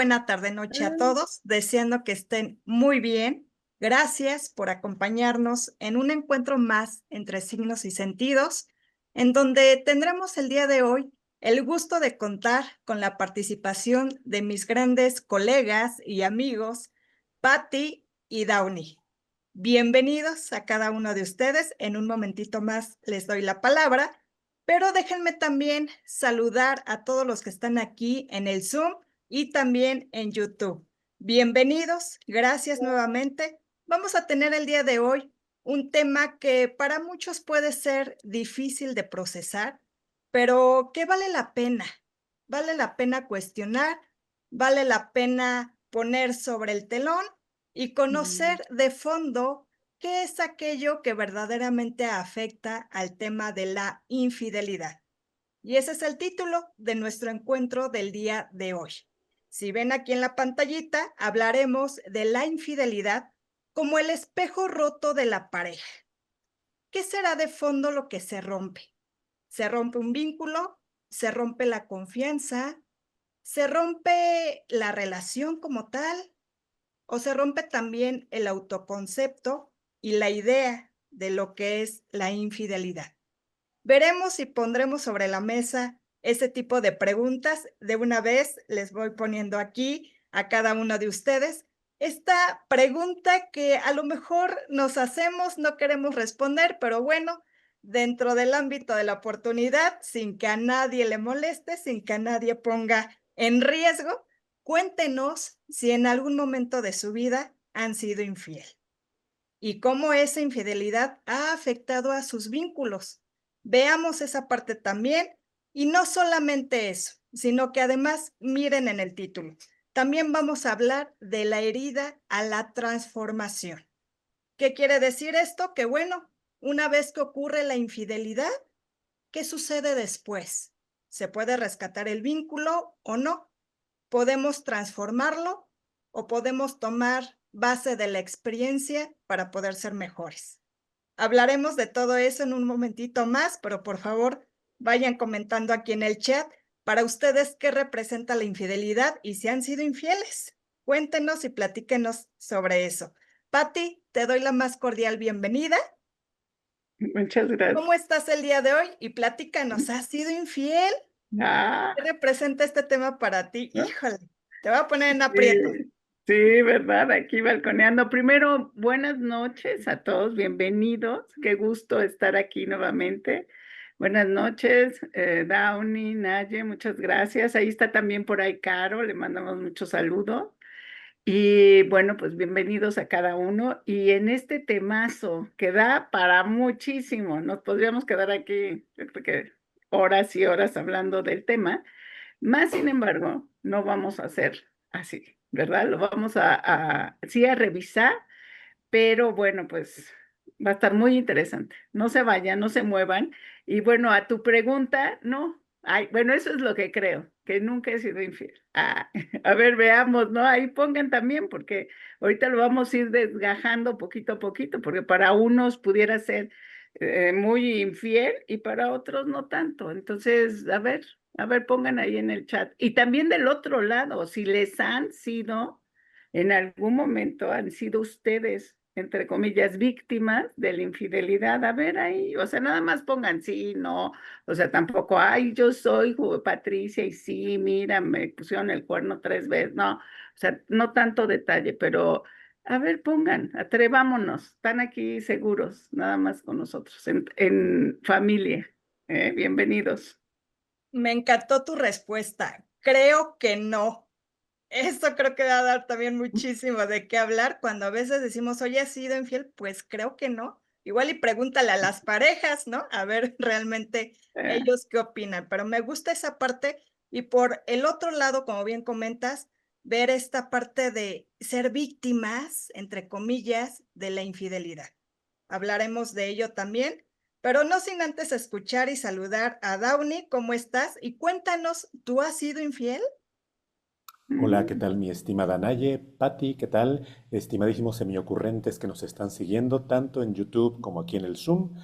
buena tarde-noche a Ah, todos, deseando que estén muy bien. Gracias por acompañarnos en un encuentro más entre signos y sentidos, en donde tendremos el día de hoy el gusto de contar con la participación de mis grandes colegas y amigos, Patty y Downey. Bienvenidos a cada uno de ustedes. En un momentito más les doy la palabra, pero déjenme también saludar a todos los que están aquí en el Zoom y también en YouTube. Bienvenidos, gracias nuevamente. Vamos a tener el día de hoy un tema que para muchos puede ser difícil de procesar, pero que vale la pena. Vale la pena cuestionar, vale la pena poner sobre el telón y mm, conocer de fondo qué es aquello que verdaderamente afecta al tema de la infidelidad. Y ese es el título de nuestro encuentro del día de hoy. Si ven aquí en la pantallita, hablaremos de la infidelidad como el espejo roto de la pareja. ¿Qué será de fondo lo que se rompe? ¿Se rompe un vínculo? ¿Se rompe la confianza? ¿Se rompe la relación como tal? ¿O se rompe también el autoconcepto y la idea de lo que es la infidelidad? Veremos y pondremos sobre la mesa ese tipo de preguntas. De una vez les voy poniendo aquí a cada uno de ustedes esta pregunta que a lo mejor nos hacemos, no queremos responder, pero bueno, dentro del ámbito de la oportunidad, sin que a nadie le moleste, sin que a nadie ponga en riesgo, cuéntenos si en algún momento de su vida han sido infiel y cómo esa infidelidad ha afectado a sus vínculos. Veamos esa parte también, y no solamente eso, sino que además miren en el título. También vamos a hablar de la herida a la transformación. ¿Qué quiere decir esto? Que bueno, una vez que ocurre la infidelidad, ¿qué sucede después? ¿Se puede rescatar el vínculo o no? ¿Podemos transformarlo o podemos tomar base de la experiencia para poder ser mejores? Hablaremos de todo eso en un momentito más, pero por favor, vayan comentando aquí en el chat para ustedes qué representa la infidelidad y si han sido infieles. Cuéntenos y platíquenos sobre eso. Patti, te doy la más cordial bienvenida. muchas gracias. ¿Cómo estás el día de hoy? Y platícanos, ¿has sido infiel? Ah, ¿Qué representa este tema para ti? ¿no? Híjole, te voy a poner en aprietos. Sí, sí, ¿verdad? Aquí balconeando. Primero, buenas noches a todos, bienvenidos. Qué gusto estar aquí nuevamente. Buenas noches, Downey, Naye, muchas gracias. Ahí está también por ahí Caro, le mandamos muchos saludos. Y bueno, pues bienvenidos a cada uno. Y en este temazo que da para muchísimo, nos podríamos quedar aquí, yo creo que horas y horas hablando del tema. Más sin embargo, no vamos a hacer así, ¿verdad? Lo vamos sí a revisar, pero bueno, pues va a estar muy interesante. No se vayan, no se muevan. Y bueno, a tu pregunta, no. Ay, bueno, eso es lo que creo, que nunca he sido infiel. Ah, a ver, veamos, ¿no? Ahí pongan también, porque ahorita lo vamos a ir desgajando poquito a poquito, porque para unos pudiera ser muy infiel y para otros no tanto. Entonces, a ver, pongan ahí en el chat. Y también del otro lado, si les han sido, en algún momento han sido ustedes, entre comillas, víctimas de la infidelidad. A ver ahí, o sea, nada más pongan sí, no, o sea, tampoco, ay, yo soy Patricia y sí, mira, me pusieron el cuerno 3 veces, no, o sea, no tanto detalle, pero a ver, pongan, atrevámonos, están aquí seguros, nada más con nosotros, en familia, bienvenidos. Me encantó tu respuesta. Creo que no. Eso creo que va a dar también muchísimo de qué hablar cuando a veces decimos: "Oye, ¿has sido infiel?". Pues creo que no. Igual y pregúntale a las parejas, ¿no? A ver realmente Eh, ellos qué opinan. Pero me gusta esa parte y por el otro lado, como bien comentas, ver esta parte de ser víctimas, entre comillas, de la infidelidad. Hablaremos de ello también, pero no sin antes escuchar y saludar a Downey. ¿Cómo estás? Y cuéntanos, ¿tú has sido infiel? Hola, ¿qué mm, tal mi estimada Naye? Patti, ¿qué tal? Estimadísimos semiocurrentes que nos están siguiendo tanto en YouTube como aquí en el Zoom.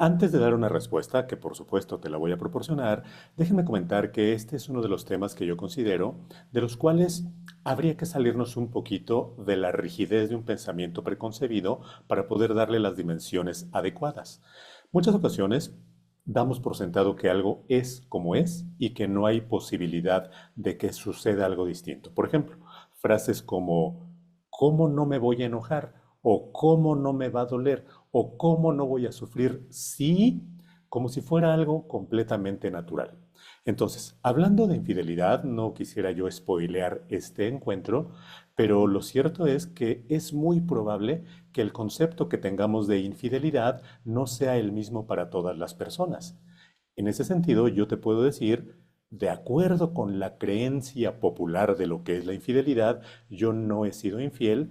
Antes de dar una respuesta, que por supuesto te la voy a proporcionar, déjenme comentar que este es uno de los temas que yo considero de los cuales habría que salirnos un poquito de la rigidez de un pensamiento preconcebido para poder darle las dimensiones adecuadas. Muchas ocasiones damos por sentado que algo es como es y que no hay posibilidad de que suceda algo distinto. Por ejemplo, frases como ¿cómo no me voy a enojar? O ¿cómo no me va a doler? O ¿cómo no voy a sufrir? Sí, como si fuera algo completamente natural. Entonces, hablando de infidelidad, no quisiera yo spoilear este encuentro, pero lo cierto es que es muy probable que el concepto que tengamos de infidelidad no sea el mismo para todas las personas. En ese sentido, yo te puedo decir, de acuerdo con la creencia popular de lo que es la infidelidad, yo no he sido infiel,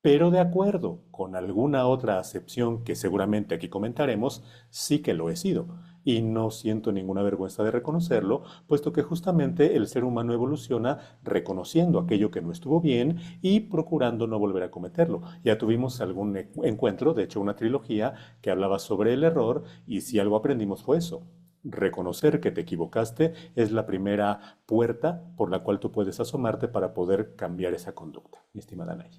pero de acuerdo con alguna otra acepción que seguramente aquí comentaremos, sí que lo he sido. Y no siento ninguna vergüenza de reconocerlo, puesto que justamente el ser humano evoluciona reconociendo aquello que no estuvo bien y procurando no volver a cometerlo. Ya tuvimos algún encuentro, de hecho una trilogía, que hablaba sobre el error y si algo aprendimos fue eso. Reconocer que te equivocaste es la primera puerta por la cual tú puedes asomarte para poder cambiar esa conducta, mi estimada Nay.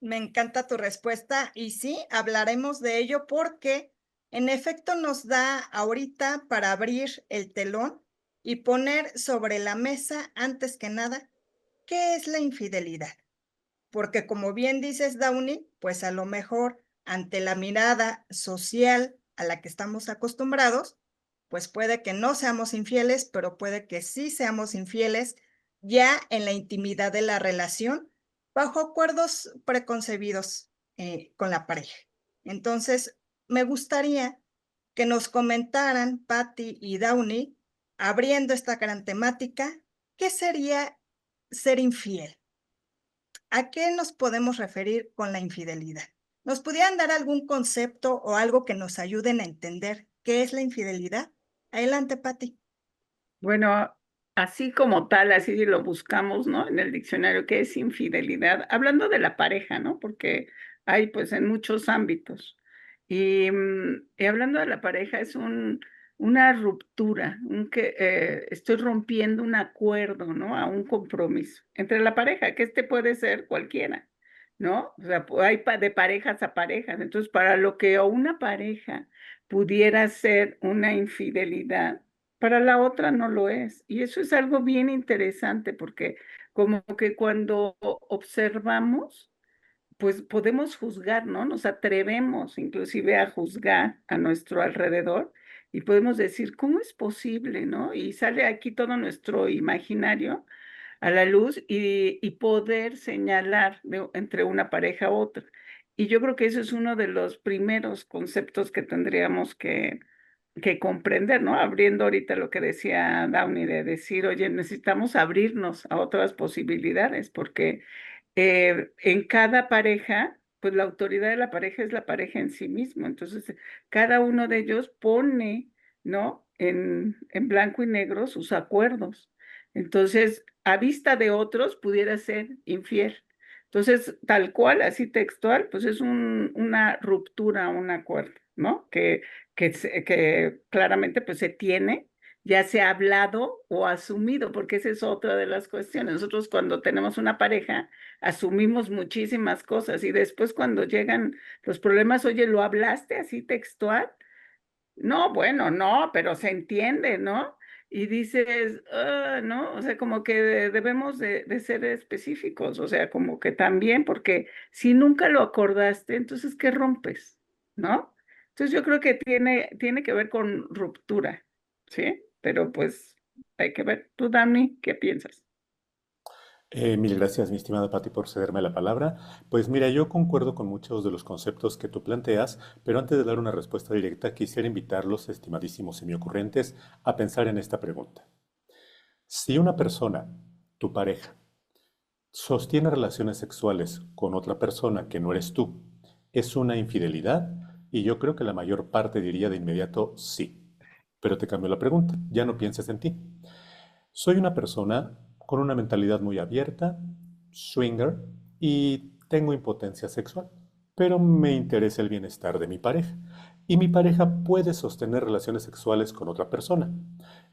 Me encanta tu respuesta y sí, hablaremos de ello porque en efecto nos da ahorita para abrir el telón y poner sobre la mesa, antes que nada, ¿qué es la infidelidad? Porque como bien dices, Downey, pues a lo mejor ante la mirada social a la que estamos acostumbrados, pues puede que no seamos infieles, pero puede que sí seamos infieles ya en la intimidad de la relación, bajo acuerdos preconcebidos con la pareja. Entonces, me gustaría que nos comentaran, Patty y Downey, abriendo esta gran temática, ¿qué sería ser infiel? ¿A qué nos podemos referir con la infidelidad? ¿Nos pudieran dar algún concepto o algo que nos ayuden a entender qué es la infidelidad? Adelante, Patti. Bueno, así como tal, así si lo buscamos, ¿no? En el diccionario, ¿qué es infidelidad? Hablando de la pareja, ¿no? Porque hay pues en muchos ámbitos. Y hablando de la pareja, es una ruptura, estoy rompiendo un acuerdo, ¿no? A un compromiso entre la pareja, que este puede ser cualquiera, ¿no? O sea, hay de parejas a parejas. Entonces, para lo que una pareja pudiera ser una infidelidad, para la otra no lo es. Y eso es algo bien interesante porque como que cuando observamos, pues podemos juzgar, ¿no? Nos atrevemos inclusive a juzgar a nuestro alrededor y podemos decir, ¿cómo es posible, no? Y sale aquí todo nuestro imaginario a la luz y poder señalar entre una pareja a otra. Y yo creo que eso es uno de los primeros conceptos que tendríamos que comprender, ¿no? Abriendo ahorita lo que decía Downey, de decir, oye, necesitamos abrirnos a otras posibilidades, porque en cada pareja, pues la autoridad de la pareja es la pareja en sí mismo. Entonces, cada uno de ellos pone, ¿no? En blanco y negro sus acuerdos. Entonces, a vista de otros, pudiera ser infiel. Entonces, tal cual, así textual, pues es una ruptura, un acuerdo, ¿no? Que claramente pues se tiene, ya sea hablado o asumido, porque esa es otra de las cuestiones. Nosotros cuando tenemos una pareja, asumimos muchísimas cosas y después cuando llegan los problemas, oye, ¿lo hablaste así textual? No, bueno, no, pero se entiende, ¿no? Y dices, "Ah", ¿no? O sea, como que debemos de ser específicos, o sea, como que también, porque si nunca lo acordaste, entonces, ¿qué rompes? ¿No? Entonces yo creo que tiene que ver con ruptura, ¿sí? Pero pues hay que ver. Tú, Dani, ¿qué piensas? Mil gracias, mi estimada Patti, por cederme la palabra. Pues mira, yo concuerdo con muchos de los conceptos que tú planteas, pero antes de dar una respuesta directa, quisiera invitarlos, estimadísimos semiocurrentes, a pensar en esta pregunta. Si una persona, tu pareja, sostiene relaciones sexuales con otra persona que no eres tú, ¿es una infidelidad? Y yo creo que la mayor parte diría de inmediato sí. Pero te cambio la pregunta, ya no pienses en ti. Soy una persona con una mentalidad muy abierta, swinger, y tengo impotencia sexual, pero me interesa el bienestar de mi pareja. y mi pareja puede sostener relaciones sexuales con otra persona.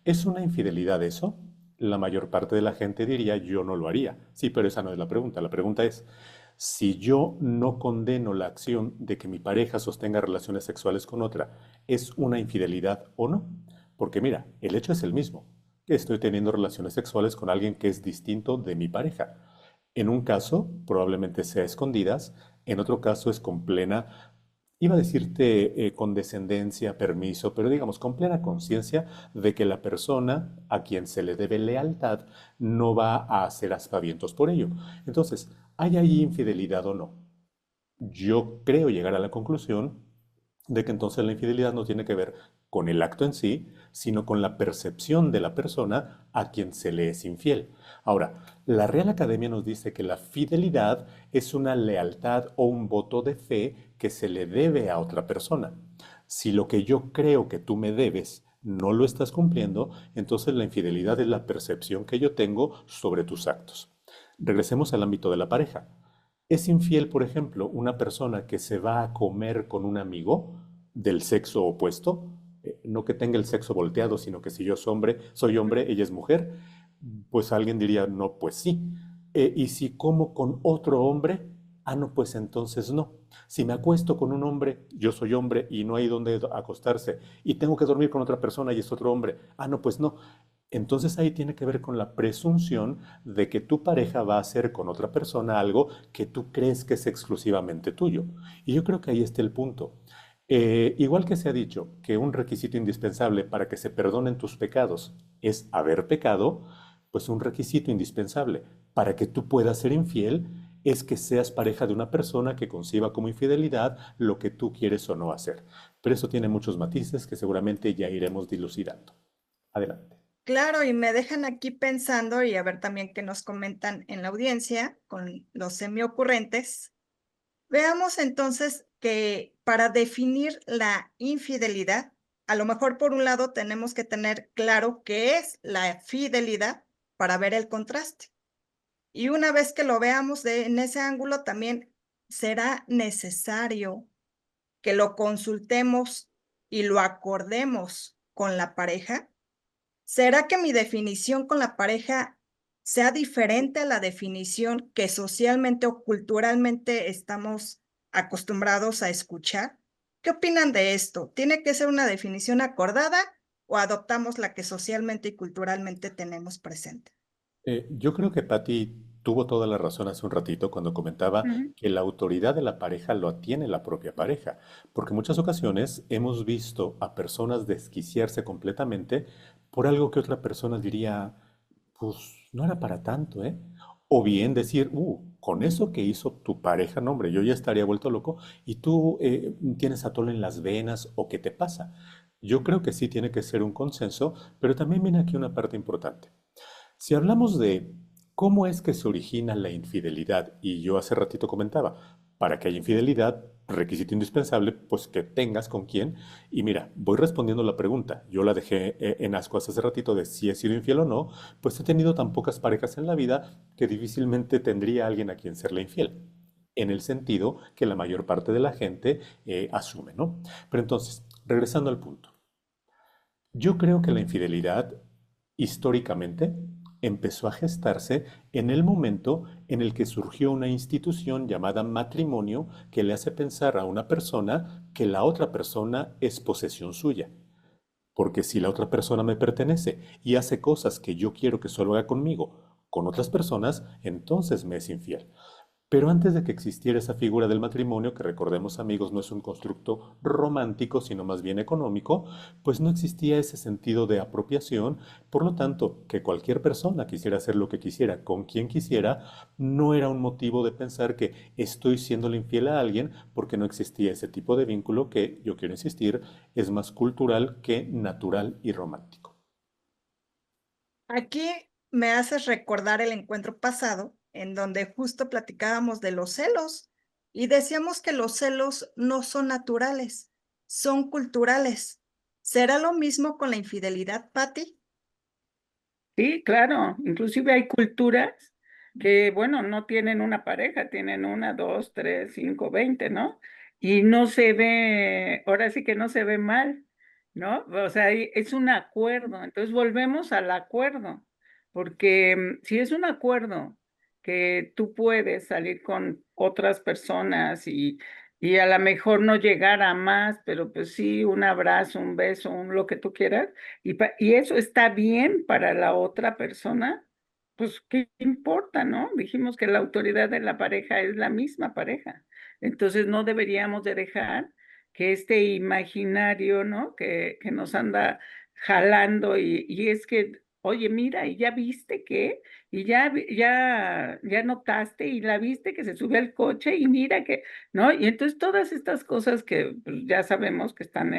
¿Es una infidelidad eso? La mayor parte de la gente diría yo no lo haría. Sí, pero esa no es la pregunta. La pregunta es, si yo no condeno la acción de que mi pareja sostenga relaciones sexuales con otra, ¿es una infidelidad o no? Porque mira, el hecho es el mismo, que estoy teniendo relaciones sexuales con alguien que es distinto de mi pareja. En un caso, probablemente sea escondidas, en otro caso es con plena, iba a decirte condescendencia, permiso, pero digamos con plena conciencia de que la persona a quien se le debe lealtad no va a hacer aspavientos por ello. Entonces, ¿hay ahí infidelidad o no? Yo creo llegar a la conclusión de que entonces la infidelidad no tiene que ver con el acto en sí, sino con la percepción de la persona a quien se le es infiel. Ahora, la Real Academia nos dice que la fidelidad es una lealtad o un voto de fe que se le debe a otra persona. Si lo que yo creo que tú me debes no lo estás cumpliendo, entonces la infidelidad es la percepción que yo tengo sobre tus actos. Regresemos al ámbito de la pareja. ¿Es infiel, por ejemplo, una persona que se va a comer con un amigo del sexo opuesto? No que tenga el sexo volteado, sino que si yo soy hombre, ella es mujer, pues alguien diría, no, pues sí. Y si como con otro hombre, ah, no, pues entonces no. Si me acuesto con un hombre, yo soy hombre y no hay donde acostarse, y tengo que dormir con otra persona y es otro hombre, ah, no, pues no. Entonces ahí tiene que ver con la presunción de que tu pareja va a hacer con otra persona algo que tú crees que es exclusivamente tuyo. Y yo creo que ahí está el punto. Igual que se ha dicho que un requisito indispensable para que se perdonen tus pecados es haber pecado, pues un requisito indispensable para que tú puedas ser infiel es que seas pareja de una persona que conciba como infidelidad lo que tú quieres o no hacer. Pero eso tiene muchos matices que seguramente ya iremos dilucidando. Adelante. Claro, y me dejan aquí pensando y a ver también qué nos comentan en la audiencia con los semiocurrentes. Veamos entonces que para definir la infidelidad, a lo mejor por un lado tenemos que tener claro qué es la fidelidad para ver el contraste. Y una vez que lo veamos en ese ángulo, también será necesario que lo consultemos y lo acordemos con la pareja. ¿Será que mi definición con la pareja sea diferente a la definición que socialmente o culturalmente estamos acostumbrados a escuchar? ¿Qué opinan de esto? ¿Tiene que ser una definición acordada o adoptamos la que socialmente y culturalmente tenemos presente? Yo creo que Patti tuvo toda la razón hace un ratito cuando comentaba Ujú. que la autoridad de la pareja lo tiene la propia pareja, porque en muchas ocasiones hemos visto a personas desquiciarse completamente por algo que otra persona diría, pues no era para tanto, ¿eh? O bien decir, con eso que hizo tu pareja, no, hombre, yo ya estaría vuelto loco y tú tienes atole en las venas o qué te pasa. Yo creo que sí tiene que ser un consenso, pero también viene aquí una parte importante. Si hablamos de cómo es que se origina la infidelidad, y yo hace ratito comentaba, para que haya infidelidad, requisito indispensable, pues que tengas con quién. Y mira, voy respondiendo la pregunta. Yo la dejé en ascuas hace ratito de si he sido infiel o no, pues he tenido tan pocas parejas en la vida que difícilmente tendría alguien a quien serle infiel. En el sentido que la mayor parte de la gente asume, ¿no? Pero entonces, regresando al punto. Yo creo que la infidelidad históricamente empezó a gestarse en el momento en el que surgió una institución llamada matrimonio que le hace pensar a una persona que la otra persona es posesión suya. Porque si la otra persona me pertenece y hace cosas que yo quiero que solo haga conmigo, con otras personas, entonces me es infiel. Pero antes de que existiera esa figura del matrimonio, que recordemos amigos no es un constructo romántico, sino más bien económico, pues no existía ese sentido de apropiación, por lo tanto, que cualquier persona quisiera hacer lo que quisiera con quien quisiera, no era un motivo de pensar que estoy siendo infiel a alguien porque no existía ese tipo de vínculo que, yo quiero insistir, es más cultural que natural y romántico. Aquí me haces recordar el encuentro pasado, en donde justo platicábamos de los celos y decíamos que los celos no son naturales, son culturales. ¿Será lo mismo con la infidelidad, Patti? Sí, claro. Inclusive hay culturas que, bueno, no tienen una pareja, tienen una, dos, tres, cinco, 20, ¿no? y no se ve, ahora sí que no se ve mal, ¿no? O sea, es un acuerdo, entonces volvemos al acuerdo, porque si es un acuerdo que tú puedes salir con otras personas y a lo mejor no llegar a más, pero pues sí, un abrazo, un beso, lo que tú quieras, y eso está bien para la otra persona, pues ¿qué importa, no? Dijimos que la autoridad de la pareja es la misma pareja. Entonces no deberíamos de dejar que este imaginario, ¿no? Que nos anda jalando y es que, oye, mira, y ya viste que, y ya notaste, y la viste que se sube al coche, y mira que, ¿no? Y entonces todas estas cosas que pues, ya sabemos que están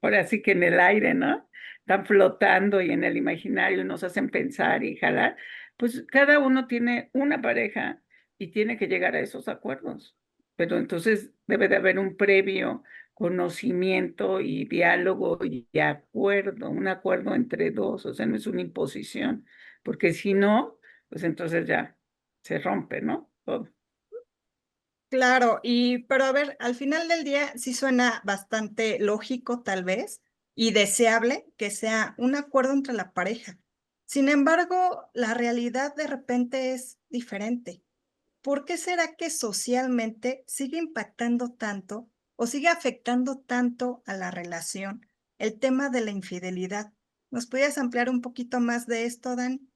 ahora sí que en el aire, ¿no? Están flotando y en el imaginario y nos hacen pensar y jalar, pues cada uno tiene una pareja y tiene que llegar a esos acuerdos. Pero entonces debe de haber un previo conocimiento y diálogo y acuerdo, un acuerdo entre dos, o sea, no es una imposición, porque si no, pues entonces ya se rompe, ¿no? Todo. Claro, pero a ver, al final del día sí suena bastante lógico, tal vez, y deseable que sea un acuerdo entre la pareja. Sin embargo, la realidad de repente es diferente. ¿Por qué será que socialmente sigue impactando tanto o sigue afectando tanto a la relación el tema de la infidelidad? ¿Nos podrías ampliar un poquito más de esto, Dan?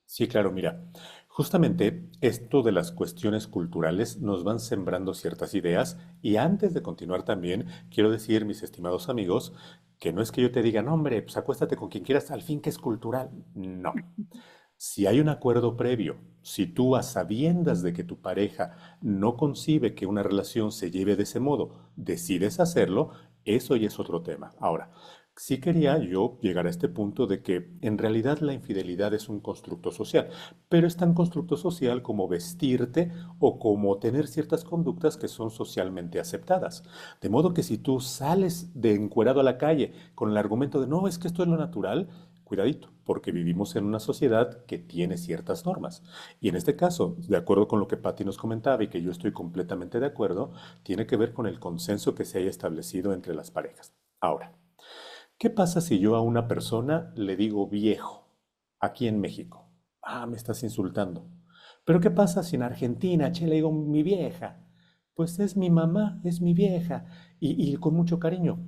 Sí, claro, mira, justamente esto de las cuestiones culturales nos van sembrando ciertas ideas y antes de continuar también quiero decir, mis estimados amigos, que no es que yo te diga, no, hombre, pues acuéstate con quien quieras, al fin que es cultural. No. Si hay un acuerdo previo, si tú a sabiendas de que tu pareja no concibe que una relación se lleve de ese modo, decides hacerlo, eso ya es otro tema. Ahora, sí quería yo llegar a este punto de que en realidad la infidelidad es un constructo social, pero es tan constructo social como vestirte o como tener ciertas conductas que son socialmente aceptadas. De modo que si tú sales de encuerado a la calle con el argumento de no, es que esto es lo natural, cuidadito, porque vivimos en una sociedad que tiene ciertas normas. Y en este caso, de acuerdo con lo que Patti nos comentaba y que yo estoy completamente de acuerdo, tiene que ver con el consenso que se haya establecido entre las parejas. Ahora, ¿qué pasa si yo a una persona le digo viejo aquí en México? Ah, me estás insultando. Pero ¿qué pasa si en Argentina, che, le digo mi vieja? Pues es mi mamá, es mi vieja, y con mucho cariño.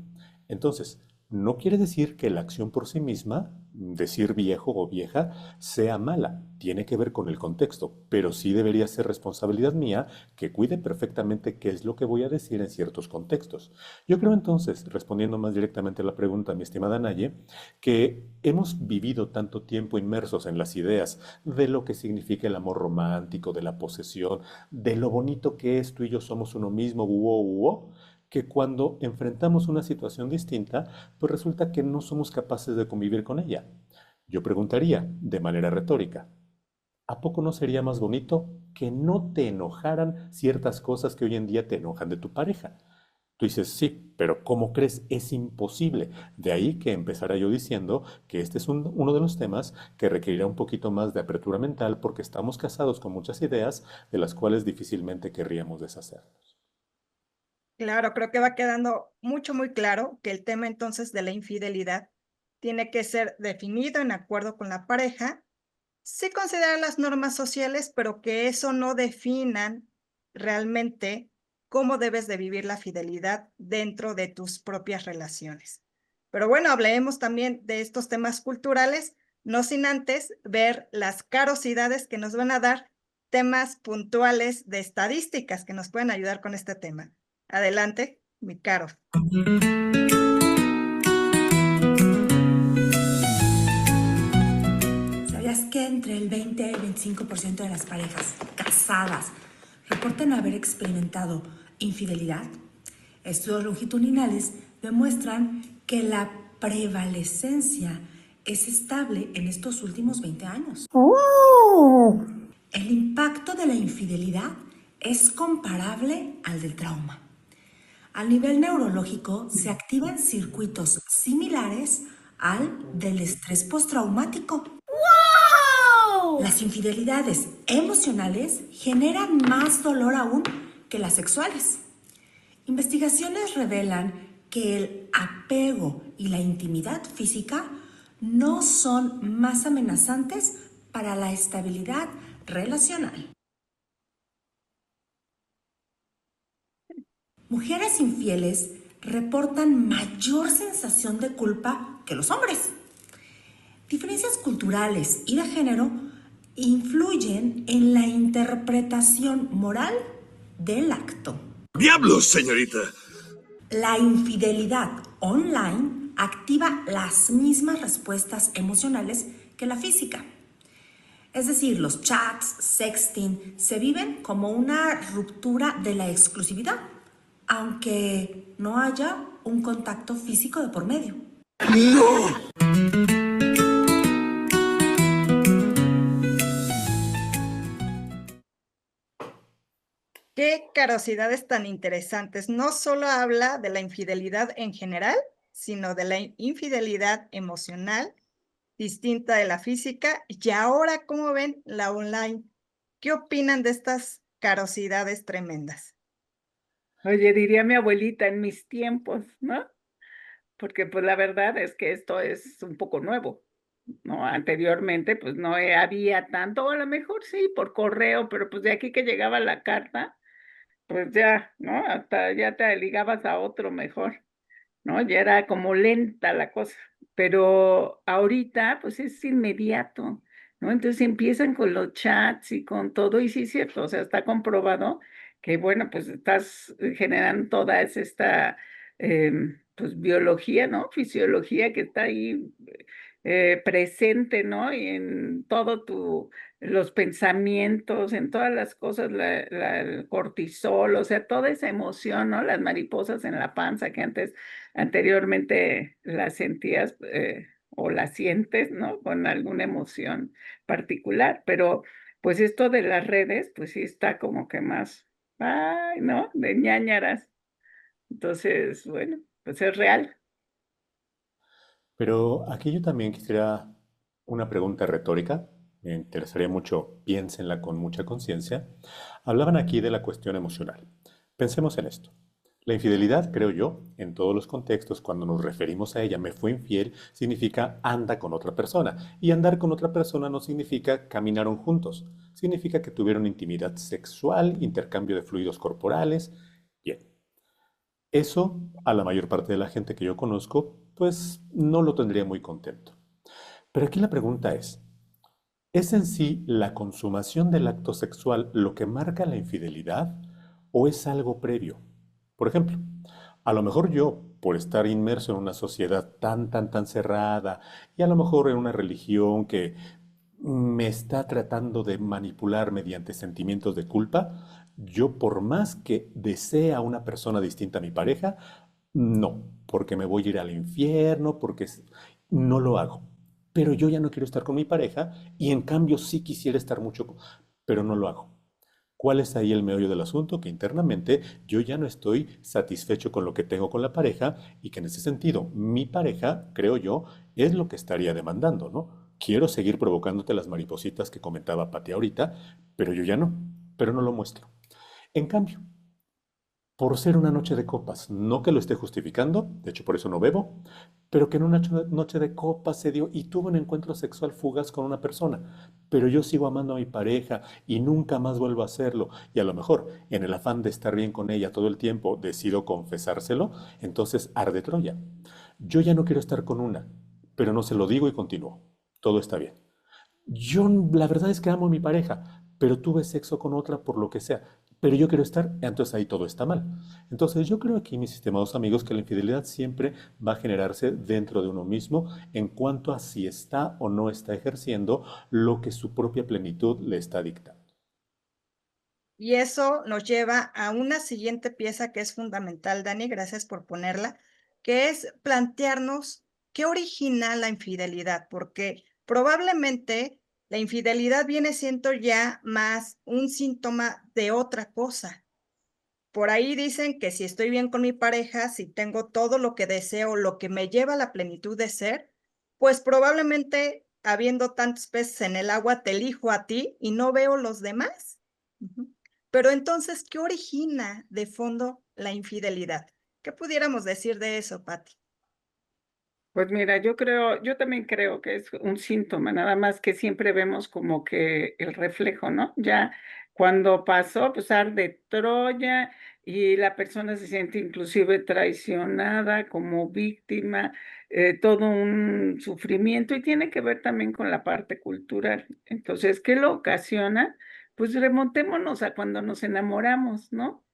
Entonces, no quiere decir que la acción por sí misma, decir viejo o vieja, sea mala. Tiene que ver con el contexto, pero sí debería ser responsabilidad mía que cuide perfectamente qué es lo que voy a decir en ciertos contextos. Yo creo entonces, respondiendo más directamente a la pregunta, mi estimada Naye, que hemos vivido tanto tiempo inmersos en las ideas de lo que significa el amor romántico, de la posesión, de lo bonito que es tú y yo somos uno mismo, que cuando enfrentamos una situación distinta, pues resulta que no somos capaces de convivir con ella. Yo preguntaría, de manera retórica, ¿a poco no sería más bonito que no te enojaran ciertas cosas que hoy en día te enojan de tu pareja? Tú dices, sí, pero ¿cómo crees? Es imposible. De ahí que empezara yo diciendo que este es uno de los temas que requerirá un poquito más de apertura mental porque estamos casados con muchas ideas de las cuales difícilmente querríamos deshacernos. Claro, creo que va quedando muy claro que el tema entonces de la infidelidad tiene que ser definido en acuerdo con la pareja. Sí considerar las normas sociales, pero que eso no definan realmente cómo debes de vivir la fidelidad dentro de tus propias relaciones. Pero bueno, hablaremos también de estos temas culturales, no sin antes ver las carosidades que nos van a dar temas puntuales de estadísticas que nos pueden ayudar con este tema. Adelante, mi Caro. ¿Sabías que entre el 20 y el 25% de las parejas casadas reportan haber experimentado infidelidad? Estudios longitudinales demuestran que la prevalecencia es estable en estos últimos 20 años. El impacto de la infidelidad es comparable al del trauma. A nivel neurológico, se activan circuitos similares al del estrés postraumático. Las infidelidades emocionales generan más dolor aún que las sexuales. Investigaciones revelan que el apego y la intimidad física no son más amenazantes para la estabilidad relacional. Mujeres infieles reportan mayor sensación de culpa que los hombres. Diferencias culturales y de género influyen en la interpretación moral del acto. ¡Diablos, señorita! La infidelidad online activa las mismas respuestas emocionales que la física. Es decir, los chats, sexting, se viven como una ruptura de la exclusividad, aunque no haya un contacto físico de por medio. ¡No! Qué carosidades tan interesantes. No solo habla de la infidelidad en general, sino de la infidelidad emocional, distinta de la física. Y ahora, ¿cómo ven la online? ¿Qué opinan de estas carosidades tremendas? Oye, diría mi abuelita en mis tiempos, ¿no? Porque pues la verdad es que esto es un poco nuevo, ¿no? Anteriormente pues no había tanto, o a lo mejor sí, por correo, pero pues de aquí que llegaba la carta, pues ya, ¿no? Hasta ya te ligabas a otro mejor, ¿no? Ya era como lenta la cosa, pero ahorita pues es inmediato, ¿no? Entonces empiezan con los chats y con todo, y sí es cierto, o sea, está comprobado que, bueno, pues estás generando toda esta, pues, biología, ¿no? Fisiología que está ahí presente, ¿no? Y en todo los pensamientos, en todas las cosas, el cortisol, o sea, toda esa emoción, ¿no? Las mariposas en la panza que anteriormente las sentías o las sientes, ¿no? Con alguna emoción particular, pero pues esto de las redes, pues sí está como que más, ay, ¿no? De ñáñaras. Entonces, bueno, pues es real. Pero aquí yo también quisiera una pregunta retórica. Me interesaría mucho, piénsenla con mucha conciencia. Hablaban aquí de la cuestión emocional. Pensemos en esto. La infidelidad, creo yo, en todos los contextos, cuando nos referimos a ella, me fue infiel, significa anda con otra persona. Y andar con otra persona no significa caminaron juntos. Significa que tuvieron intimidad sexual, intercambio de fluidos corporales. Bien, eso a la mayor parte de la gente que yo conozco, pues no lo tendría muy contento. Pero aquí la pregunta ¿es en sí la consumación del acto sexual lo que marca la infidelidad o es algo previo? Por ejemplo, a lo mejor yo, por estar inmerso en una sociedad tan cerrada y a lo mejor en una religión que me está tratando de manipular mediante sentimientos de culpa, yo por más que desee a una persona distinta a mi pareja, no, porque me voy a ir al infierno, no lo hago. Pero yo ya no quiero estar con mi pareja y en cambio sí quisiera estar mucho, pero no lo hago. ¿Cuál es ahí el meollo del asunto? Que internamente yo ya no estoy satisfecho con lo que tengo con la pareja y que en ese sentido mi pareja, creo yo, es lo que estaría demandando, ¿no? Quiero seguir provocándote las maripositas que comentaba Pati ahorita, pero yo ya no, pero no lo muestro. En cambio, por ser una noche de copas, no que lo esté justificando, de hecho por eso no bebo, pero que en una noche de copas se dio y tuve un encuentro sexual fugaz con una persona, pero yo sigo amando a mi pareja y nunca más vuelvo a hacerlo, y a lo mejor en el afán de estar bien con ella todo el tiempo decido confesárselo, entonces arde Troya. Yo ya no quiero estar con una, pero no se lo digo y continúo. Todo está bien. Yo la verdad es que amo a mi pareja, pero tuve sexo con otra por lo que sea. Pero yo quiero estar, entonces ahí todo está mal. Entonces yo creo aquí, mis estimados amigos, que la infidelidad siempre va a generarse dentro de uno mismo en cuanto a si está o no está ejerciendo lo que su propia plenitud le está dictando. Y eso nos lleva a una siguiente pieza que es fundamental, Dani, gracias por ponerla, que es plantearnos qué origina la infidelidad, porque probablemente la infidelidad viene siendo ya más un síntoma de otra cosa. Por ahí dicen que si estoy bien con mi pareja, si tengo todo lo que deseo, lo que me lleva a la plenitud de ser, pues probablemente habiendo tantos peces en el agua, te elijo a ti y no veo los demás. Ujú. Pero entonces, ¿qué origina de fondo la infidelidad. ¿Qué pudiéramos decir de eso, Patti? Pues mira, yo también creo que es un síntoma, nada más que siempre vemos como que el reflejo, ¿no? Ya cuando pasó, pues arde Troya y la persona se siente inclusive traicionada como víctima, todo un sufrimiento y tiene que ver también con la parte cultural. Entonces, ¿qué lo ocasiona? Pues remontémonos a cuando nos enamoramos, ¿no?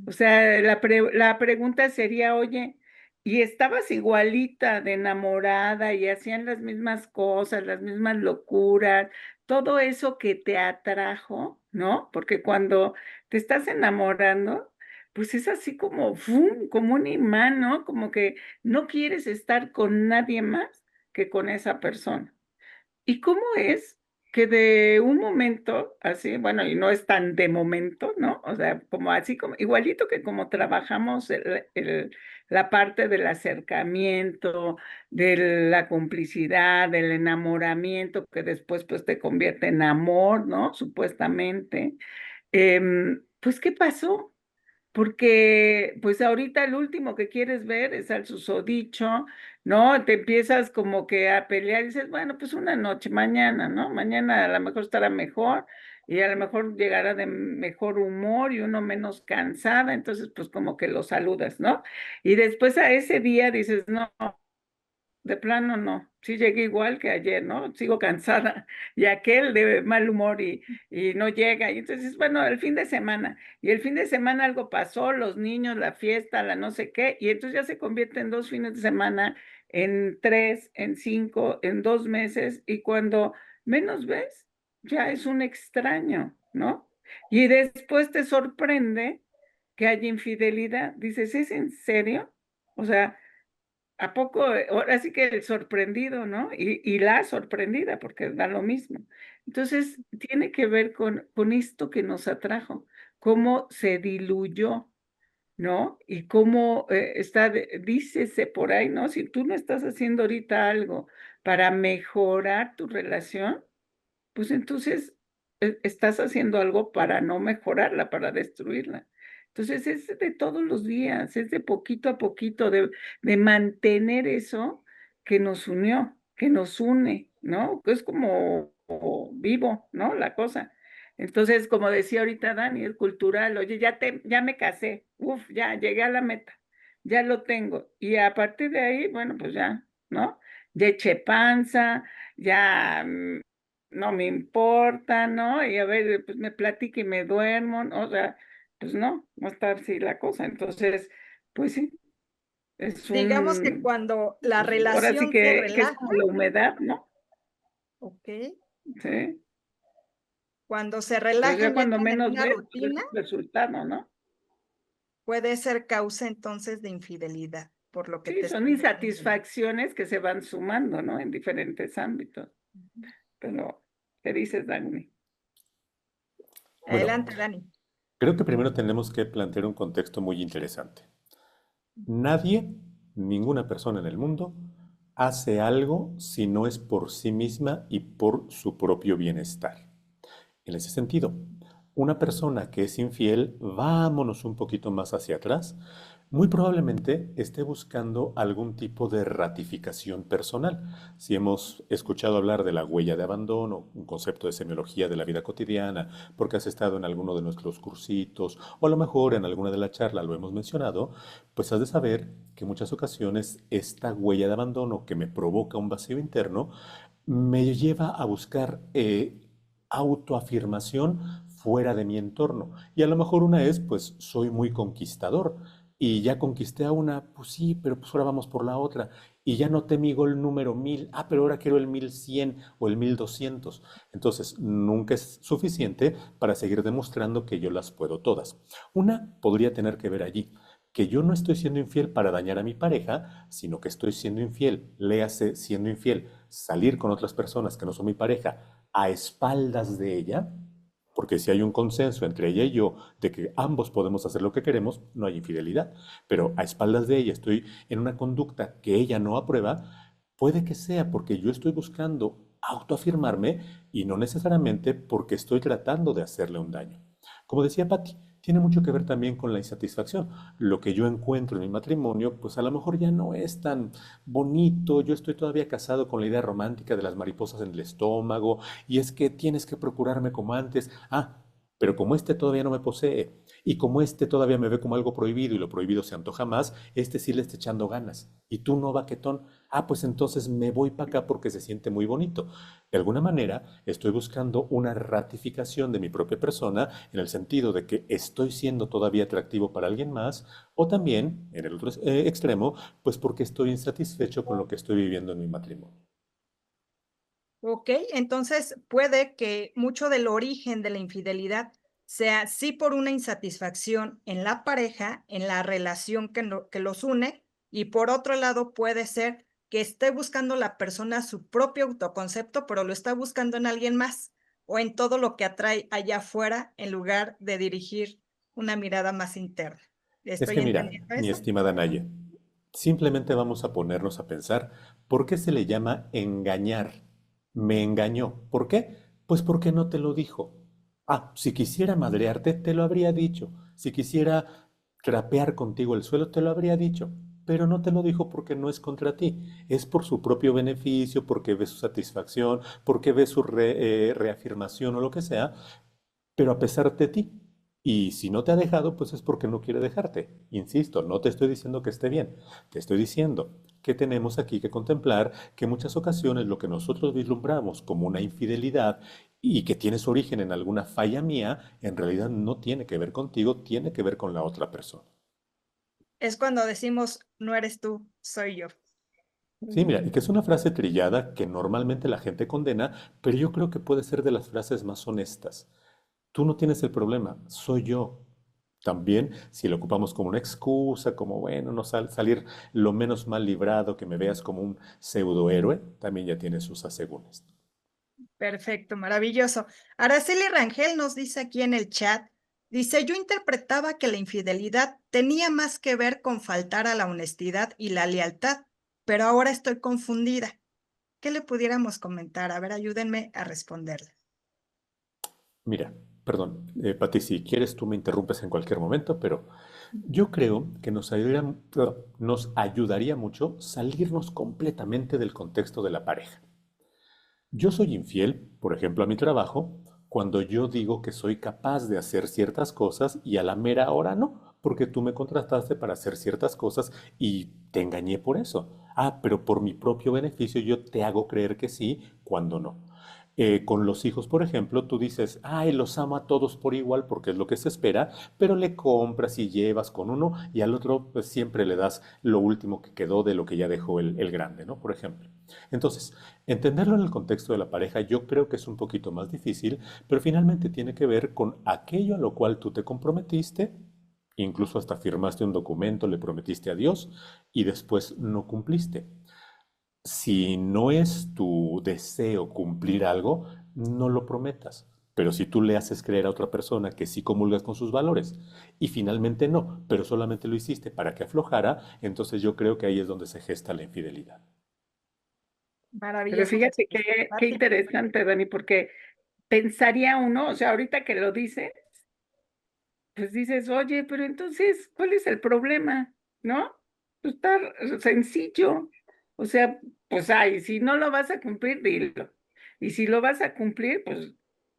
O sea, la pregunta sería, oye, ¿y estabas igualita de enamorada y hacían las mismas cosas, las mismas locuras, todo eso que te atrajo, ¿no? Porque cuando te estás enamorando, pues es así como, ¡fum!, como un imán, ¿no? Como que no quieres estar con nadie más que con esa persona. ¿Y cómo es que de un momento así, bueno, y no es tan de momento, ¿no? O sea, como así, como igualito que como trabajamos la parte del acercamiento, de la complicidad, del enamoramiento, que después pues te convierte en amor, ¿no? Supuestamente. Pues, ¿qué pasó? Porque, pues, ahorita el último que quieres ver es al susodicho, ¿no? Te empiezas como que a pelear y dices, bueno, pues una noche, mañana, ¿no? Mañana a lo mejor estará mejor y a lo mejor llegará de mejor humor y uno menos cansada, entonces, pues como que lo saludas, ¿no? Y después a ese día dices, no, de plano no, sí llegué igual que ayer, ¿no? Sigo cansada y aquel de mal humor y no llega. Y entonces, bueno, el fin de semana. Y el fin de semana algo pasó, los niños, la fiesta, la no sé qué, y entonces ya se convierte en 2 fines de semana, en 3, en 5, en 2 meses, y cuando menos ves, ya es un extraño, ¿no? Y después te sorprende que haya infidelidad. Dices, ¿es en serio? O sea, ¿a poco? Ahora sí que el sorprendido, ¿no? Y la sorprendida, porque da lo mismo. Entonces, tiene que ver con esto que nos atrajo, cómo se diluyó, ¿no? Y cómo dícese por ahí, ¿no? Si tú no estás haciendo ahorita algo para mejorar tu relación, pues entonces estás haciendo algo para no mejorarla, para destruirla. Entonces es de todos los días, es de poquito a poquito, de mantener eso que nos unió, que nos une, ¿no? Es como vivo, ¿no? La cosa. Entonces, como decía ahorita Dani, es cultural, oye, ya me casé, uf, ya llegué a la meta, ya lo tengo. Y a partir de ahí, bueno, pues ya, ¿no? Ya eché panza, ya no me importa, ¿no? Y a ver, pues me platica y me duermo, ¿no? O sea, pues no está así la cosa. Entonces, pues sí, es Digamos que un, cuando la pues ahora sí relación se que es relaja, como la humedad, ¿no? ¿ok? Sí. Cuando se Entonces relaja ya y cuando entran en menos una ves, pues es rutina, el resultado, ¿no? puede ser causa entonces de infidelidad, por lo que Sí, te son estoy entendiendo. insatisfacciones que se van sumando, ¿no? En diferentes ámbitos. Pero, ¿qué dices, Dagny? Bueno, Adelante, Dani. creo que primero tenemos que plantear un contexto muy interesante. Nadie, ninguna persona en el mundo, hace algo si no es por sí misma y por su propio bienestar. En ese sentido, una persona que es infiel, vámonos un poquito más hacia atrás, muy probablemente esté buscando algún tipo de ratificación personal. Si hemos escuchado hablar de la huella de abandono, un concepto de semiología de la vida cotidiana, porque has estado en alguno de nuestros cursitos o a lo mejor en alguna de la charla lo hemos mencionado, pues has de saber que en muchas ocasiones esta huella de abandono que me provoca un vacío interno me lleva a buscar autoafirmación fuera de mi entorno. Y a lo mejor una es, pues soy muy conquistador y ya conquisté a una, pues sí, pero pues ahora vamos por la otra. Y ya noté mi gol número 1000, pero ahora quiero el 1100 o el 1200. Entonces, nunca es suficiente para seguir demostrando que yo las puedo todas. Una podría tener que ver allí, que yo no estoy siendo infiel para dañar a mi pareja, sino que estoy siendo infiel, léase siendo infiel, salir con otras personas que no son mi pareja a espaldas de ella, porque si hay un consenso entre ella y yo de que ambos podemos hacer lo que queremos, no hay infidelidad. Pero a espaldas de ella estoy en una conducta que ella no aprueba, puede que sea porque yo estoy buscando autoafirmarme y no necesariamente porque estoy tratando de hacerle un daño. Como decía Patti, tiene mucho que ver también con la insatisfacción. Lo que yo encuentro en mi matrimonio, pues a lo mejor ya no es tan bonito. Yo estoy todavía casado con la idea romántica de las mariposas en el estómago, y es que tienes que procurarme como antes. Ah, pero como este todavía no me posee, y como este todavía me ve como algo prohibido y lo prohibido se antoja más, este sí le está echando ganas. Y tú no, baquetón. Ah, pues entonces me voy para acá porque se siente muy bonito. De alguna manera, estoy buscando una ratificación de mi propia persona en el sentido de que estoy siendo todavía atractivo para alguien más, o también, en el otro extremo, pues porque estoy insatisfecho con lo que estoy viviendo en mi matrimonio. ¿Ok? Entonces puede que mucho del origen de la infidelidad sea sí por una insatisfacción en la pareja, en la relación que los une, y por otro lado puede ser que esté buscando la persona su propio autoconcepto, pero lo está buscando en alguien más o en todo lo que atrae allá afuera en lugar de dirigir una mirada más interna. Es ¿Estoy que mira, entendiendo mi eso? estimada Naye, simplemente vamos a ponernos a pensar por qué se le llama engañar. Me engañó. ¿Por qué? Pues porque no te lo dijo. Ah, si quisiera madrearte, te lo habría dicho. Si quisiera trapear contigo el suelo, te lo habría dicho. Pero no te lo dijo porque no es contra ti. Es por su propio beneficio, porque ve su satisfacción, porque ve su reafirmación o lo que sea, pero a pesar de ti. Y si no te ha dejado, pues es porque no quiere dejarte. Insisto, no te estoy diciendo que esté bien, te estoy diciendo que tenemos aquí que contemplar que en muchas ocasiones lo que nosotros vislumbramos como una infidelidad y que tiene su origen en alguna falla mía, en realidad no tiene que ver contigo, tiene que ver con la otra persona. Es cuando decimos, no eres tú, soy yo. Sí, mira, y que es una frase trillada que normalmente la gente condena, pero yo creo que puede ser de las frases más honestas. Tú no tienes el problema, soy yo. También, si lo ocupamos como una excusa, como bueno, no salir lo menos mal librado, que me veas como un pseudohéroe, también ya tiene sus asegúnes. Perfecto, maravilloso. Araceli Rangel nos dice aquí en el chat, dice, yo interpretaba que la infidelidad tenía más que ver con faltar a la honestidad y la lealtad, pero ahora estoy confundida. ¿Qué le pudiéramos comentar? A ver, ayúdenme a responderle. Mira, perdón, Pati, si quieres tú me interrumpes en cualquier momento, pero yo creo que nos ayudaría mucho salirnos completamente del contexto de la pareja. Yo soy infiel, por ejemplo, a mi trabajo, cuando yo digo que soy capaz de hacer ciertas cosas y a la mera hora no, porque tú me contrataste para hacer ciertas cosas y te engañé por eso. Ah, pero por mi propio beneficio yo te hago creer que sí cuando no. Con los hijos, por ejemplo, tú dices, ay, los amo a todos por igual porque es lo que se espera, pero le compras y llevas con uno y al otro pues siempre le das lo último que quedó de lo que ya dejó el grande, ¿no? Por ejemplo. Entonces, entenderlo en el contexto de la pareja yo creo que es un poquito más difícil, pero finalmente tiene que ver con aquello a lo cual tú te comprometiste, incluso hasta firmaste un documento, le prometiste a Dios y después no cumpliste. Si no es tu deseo cumplir algo, no lo prometas. Pero si tú le haces creer a otra persona que sí comulgas con sus valores y finalmente no, pero solamente lo hiciste para que aflojara, entonces yo creo que ahí es donde se gesta la infidelidad. Pero Maravilloso. fíjate qué interesante, Dani, porque pensaría uno, o sea, ahorita que lo dice, pues dices, oye, pero entonces, ¿cuál es el problema? ¿No? Pues está sencillo. O sea, pues ay, si no lo vas a cumplir, dilo. Y si lo vas a cumplir, pues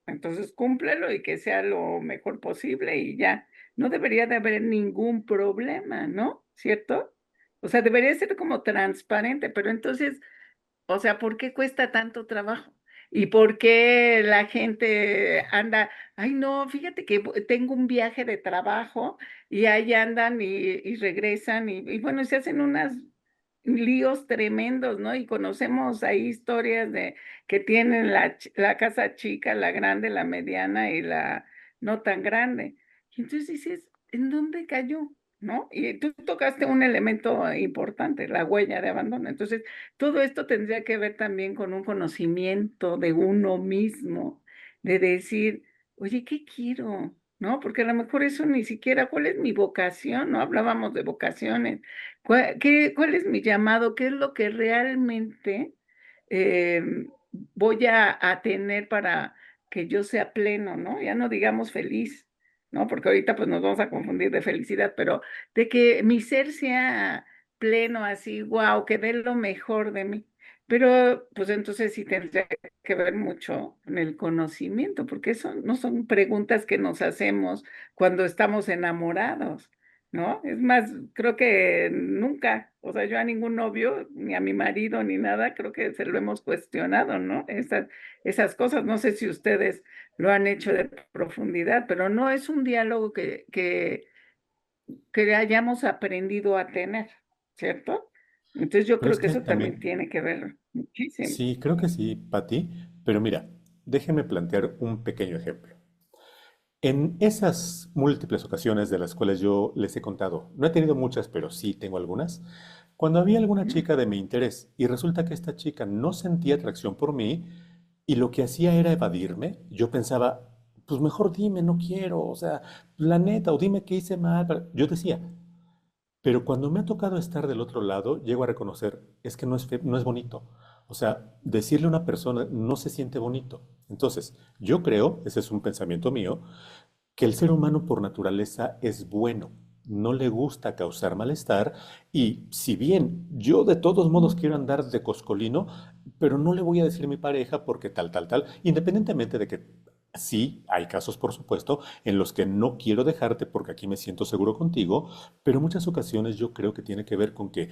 entonces cúmplelo y que sea lo mejor posible y ya. No debería de haber ningún problema, ¿no? ¿Cierto? O sea, debería ser como transparente, pero entonces, o sea, ¿por qué cuesta tanto trabajo? ¿Y por qué la gente anda, ay no, fíjate que tengo un viaje de trabajo y ahí andan y regresan y bueno, se hacen unos líos tremendos, ¿no? Y conocemos ahí historias de que tienen la casa chica, la grande, la mediana y la no tan grande. Y entonces dices, ¿en dónde cayó? ¿No? Y tú tocaste un elemento importante, la huella de abandono. Entonces, todo esto tendría que ver también con un conocimiento de uno mismo, de decir, oye, ¿qué quiero? ¿No? Porque a lo mejor eso ni siquiera, ¿cuál es mi vocación? No hablábamos de vocaciones. ¿Cuál es mi llamado? ¿Qué es lo que realmente eh, voy a tener para que yo sea pleno, ¿no? Ya no digamos feliz. ¿no? Porque ahorita pues nos vamos a confundir de felicidad, pero de que mi ser sea pleno, así, wow, que dé lo mejor de mí. Pero pues entonces sí tendría que ver mucho con el conocimiento, porque eso no son preguntas que nos hacemos cuando estamos enamorados, ¿no? Es más, creo que nunca, o sea, yo a ningún novio, ni a mi marido, ni nada, creo que se lo hemos cuestionado, ¿no? Esas cosas, no sé si ustedes lo han hecho de profundidad, pero no es un diálogo que hayamos aprendido a tener, ¿cierto? Entonces yo Pero creo es que que eso también también, tiene que ver muchísimo. sí, creo que sí, Pati, pero mira, déjeme plantear un pequeño ejemplo. En esas múltiples ocasiones de las cuales yo les he contado, no he tenido muchas, pero sí tengo algunas, cuando había alguna Ujú. chica de mi interés y resulta que esta chica no sentía atracción por mí y lo que hacía era evadirme, yo pensaba, pues mejor dime, no quiero, o sea, la neta, o dime qué hice mal. Yo decía, pero cuando me ha tocado estar del otro lado, llego a reconocer, es que no es bonito. O sea, decirle a una persona no se siente bonito. Entonces, yo creo, ese es un pensamiento mío, que el ser humano por naturaleza es bueno, no le gusta causar malestar y si bien yo de todos modos quiero andar de coscolino, pero no le voy a decir a mi pareja porque tal, independientemente de que sí, hay casos por supuesto en los que no quiero dejarte porque aquí me siento seguro contigo, pero muchas ocasiones yo creo que tiene que ver con que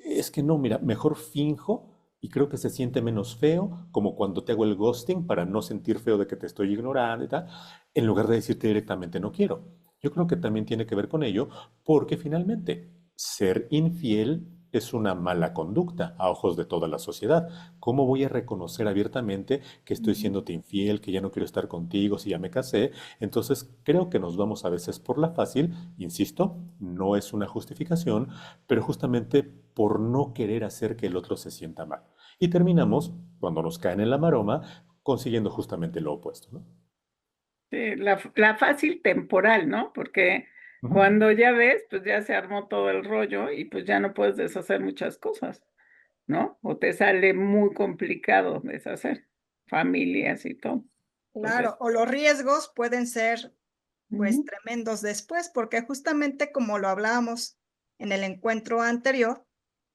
es que no, mira, mejor finjo. Y creo que se siente menos feo, como cuando te hago el ghosting para no sentir feo de que te estoy ignorando y tal en lugar de decirte directamente no quiero. Yo creo que también tiene que ver con ello, porque finalmente ser infiel es una mala conducta a ojos de toda la sociedad. ¿Cómo voy a reconocer abiertamente que estoy siéndote infiel, que ya no quiero estar contigo, si ya me casé? Entonces creo que nos vamos a veces por la fácil, insisto, no es una justificación, pero justamente por no querer hacer que el otro se sienta mal. Y terminamos, cuando nos caen en la maroma, consiguiendo justamente lo opuesto, ¿no? Sí, la fácil temporal, ¿no? Porque Ujú. cuando ya ves, pues ya se armó todo el rollo y pues ya no puedes deshacer muchas cosas, ¿no? O te sale muy complicado deshacer familias y todo. Claro, Entonces, o los riesgos pueden ser pues ujú, tremendos después, porque justamente como lo hablábamos en el encuentro anterior,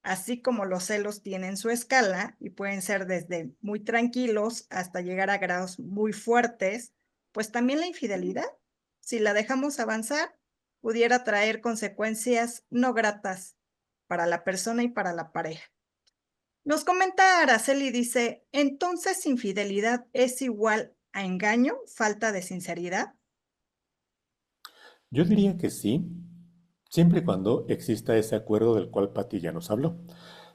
así como los celos tienen su escala y pueden ser desde muy tranquilos hasta llegar a grados muy fuertes, pues también la infidelidad, si la dejamos avanzar, pudiera traer consecuencias no gratas para la persona y para la pareja. Nos comenta Araceli, dice, entonces infidelidad es igual a engaño, falta de sinceridad. Yo diría que sí, siempre y cuando exista ese acuerdo del cual Pati ya nos habló.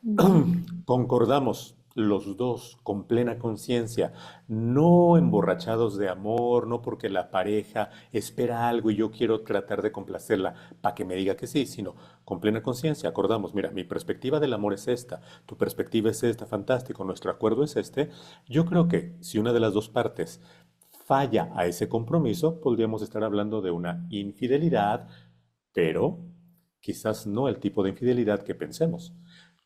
ujú. Concordamos los dos con plena conciencia, no emborrachados de amor, no porque la pareja espera algo y yo quiero tratar de complacerla para que me diga que sí, sino con plena conciencia acordamos, mira, mi perspectiva del amor es esta, tu perspectiva es esta, fantástico, nuestro acuerdo es este. Yo creo que si una de las dos partes falla a ese compromiso, podríamos estar hablando de una infidelidad, pero quizás no el tipo de infidelidad que pensemos.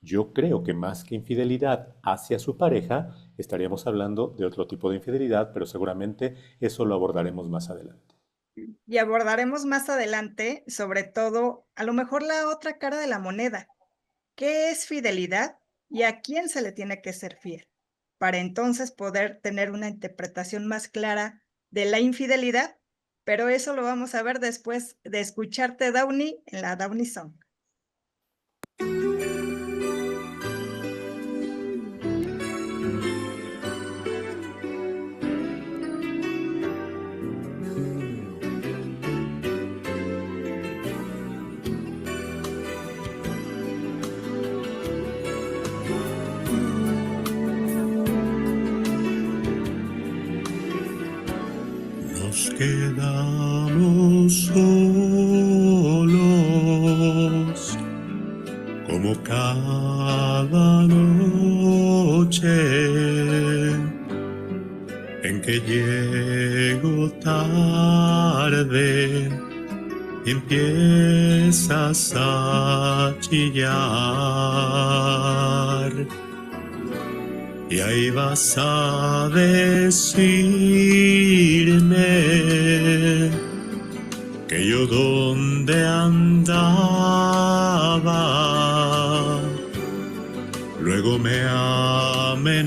Yo creo que más que infidelidad hacia su pareja, estaríamos hablando de otro tipo de infidelidad, pero seguramente eso lo abordaremos más adelante. Y abordaremos más adelante, sobre todo, a lo mejor la otra cara de la moneda. ¿Qué es fidelidad y a quién se le tiene que ser fiel? Para entonces poder tener una interpretación más clara de la infidelidad, pero eso lo vamos a ver después de escucharte, Downey, en la Downey Song. Nos quedamos solos como cada noche en que llego tarde y empiezas a chillar. Y ahí vas a decirme yo donde andaba. Luego me amenazas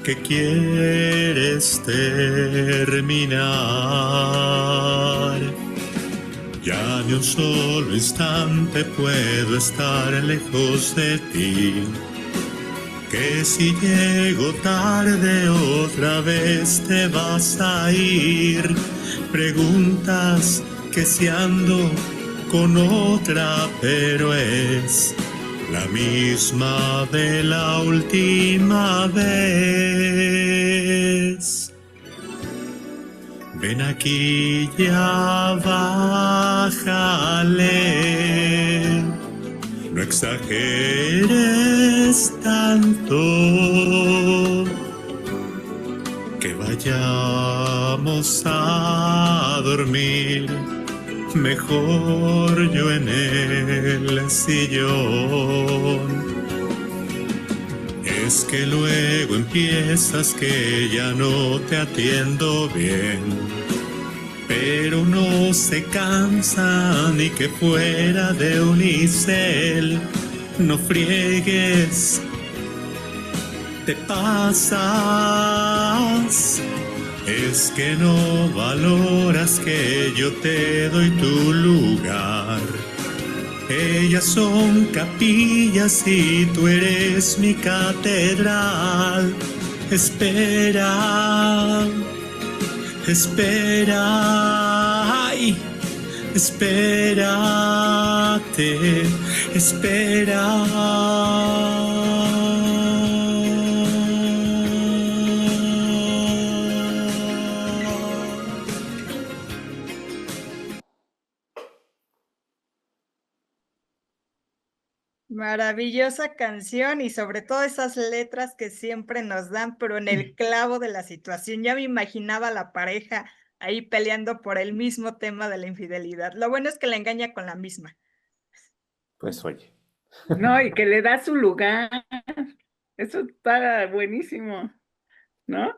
que quieres terminar. Ya ni un solo instante puedo estar lejos de ti. Que si llego tarde otra vez te vas a ir. Preguntas que si ando con otra, pero es la misma de la última vez. Ven aquí, ya bájale. No exageres tanto, que vayamos a dormir, mejor yo en el sillón. Es que luego empiezas que ya no te atiendo bien, pero no se cansa ni que fuera de unicel. No friegues, te pasas. Es que no valoras que yo te doy tu lugar. Ellas son capillas y tú eres mi catedral. Espera, espera, ay, espérate, espera. Maravillosa canción y sobre todo esas letras que siempre nos dan, pero en el clavo de la situación. Ya me imaginaba la pareja ahí peleando por el mismo tema de la infidelidad. Lo bueno es que la engaña con la misma. Pues oye, No, y que le da su lugar. Eso está buenísimo, ¿no?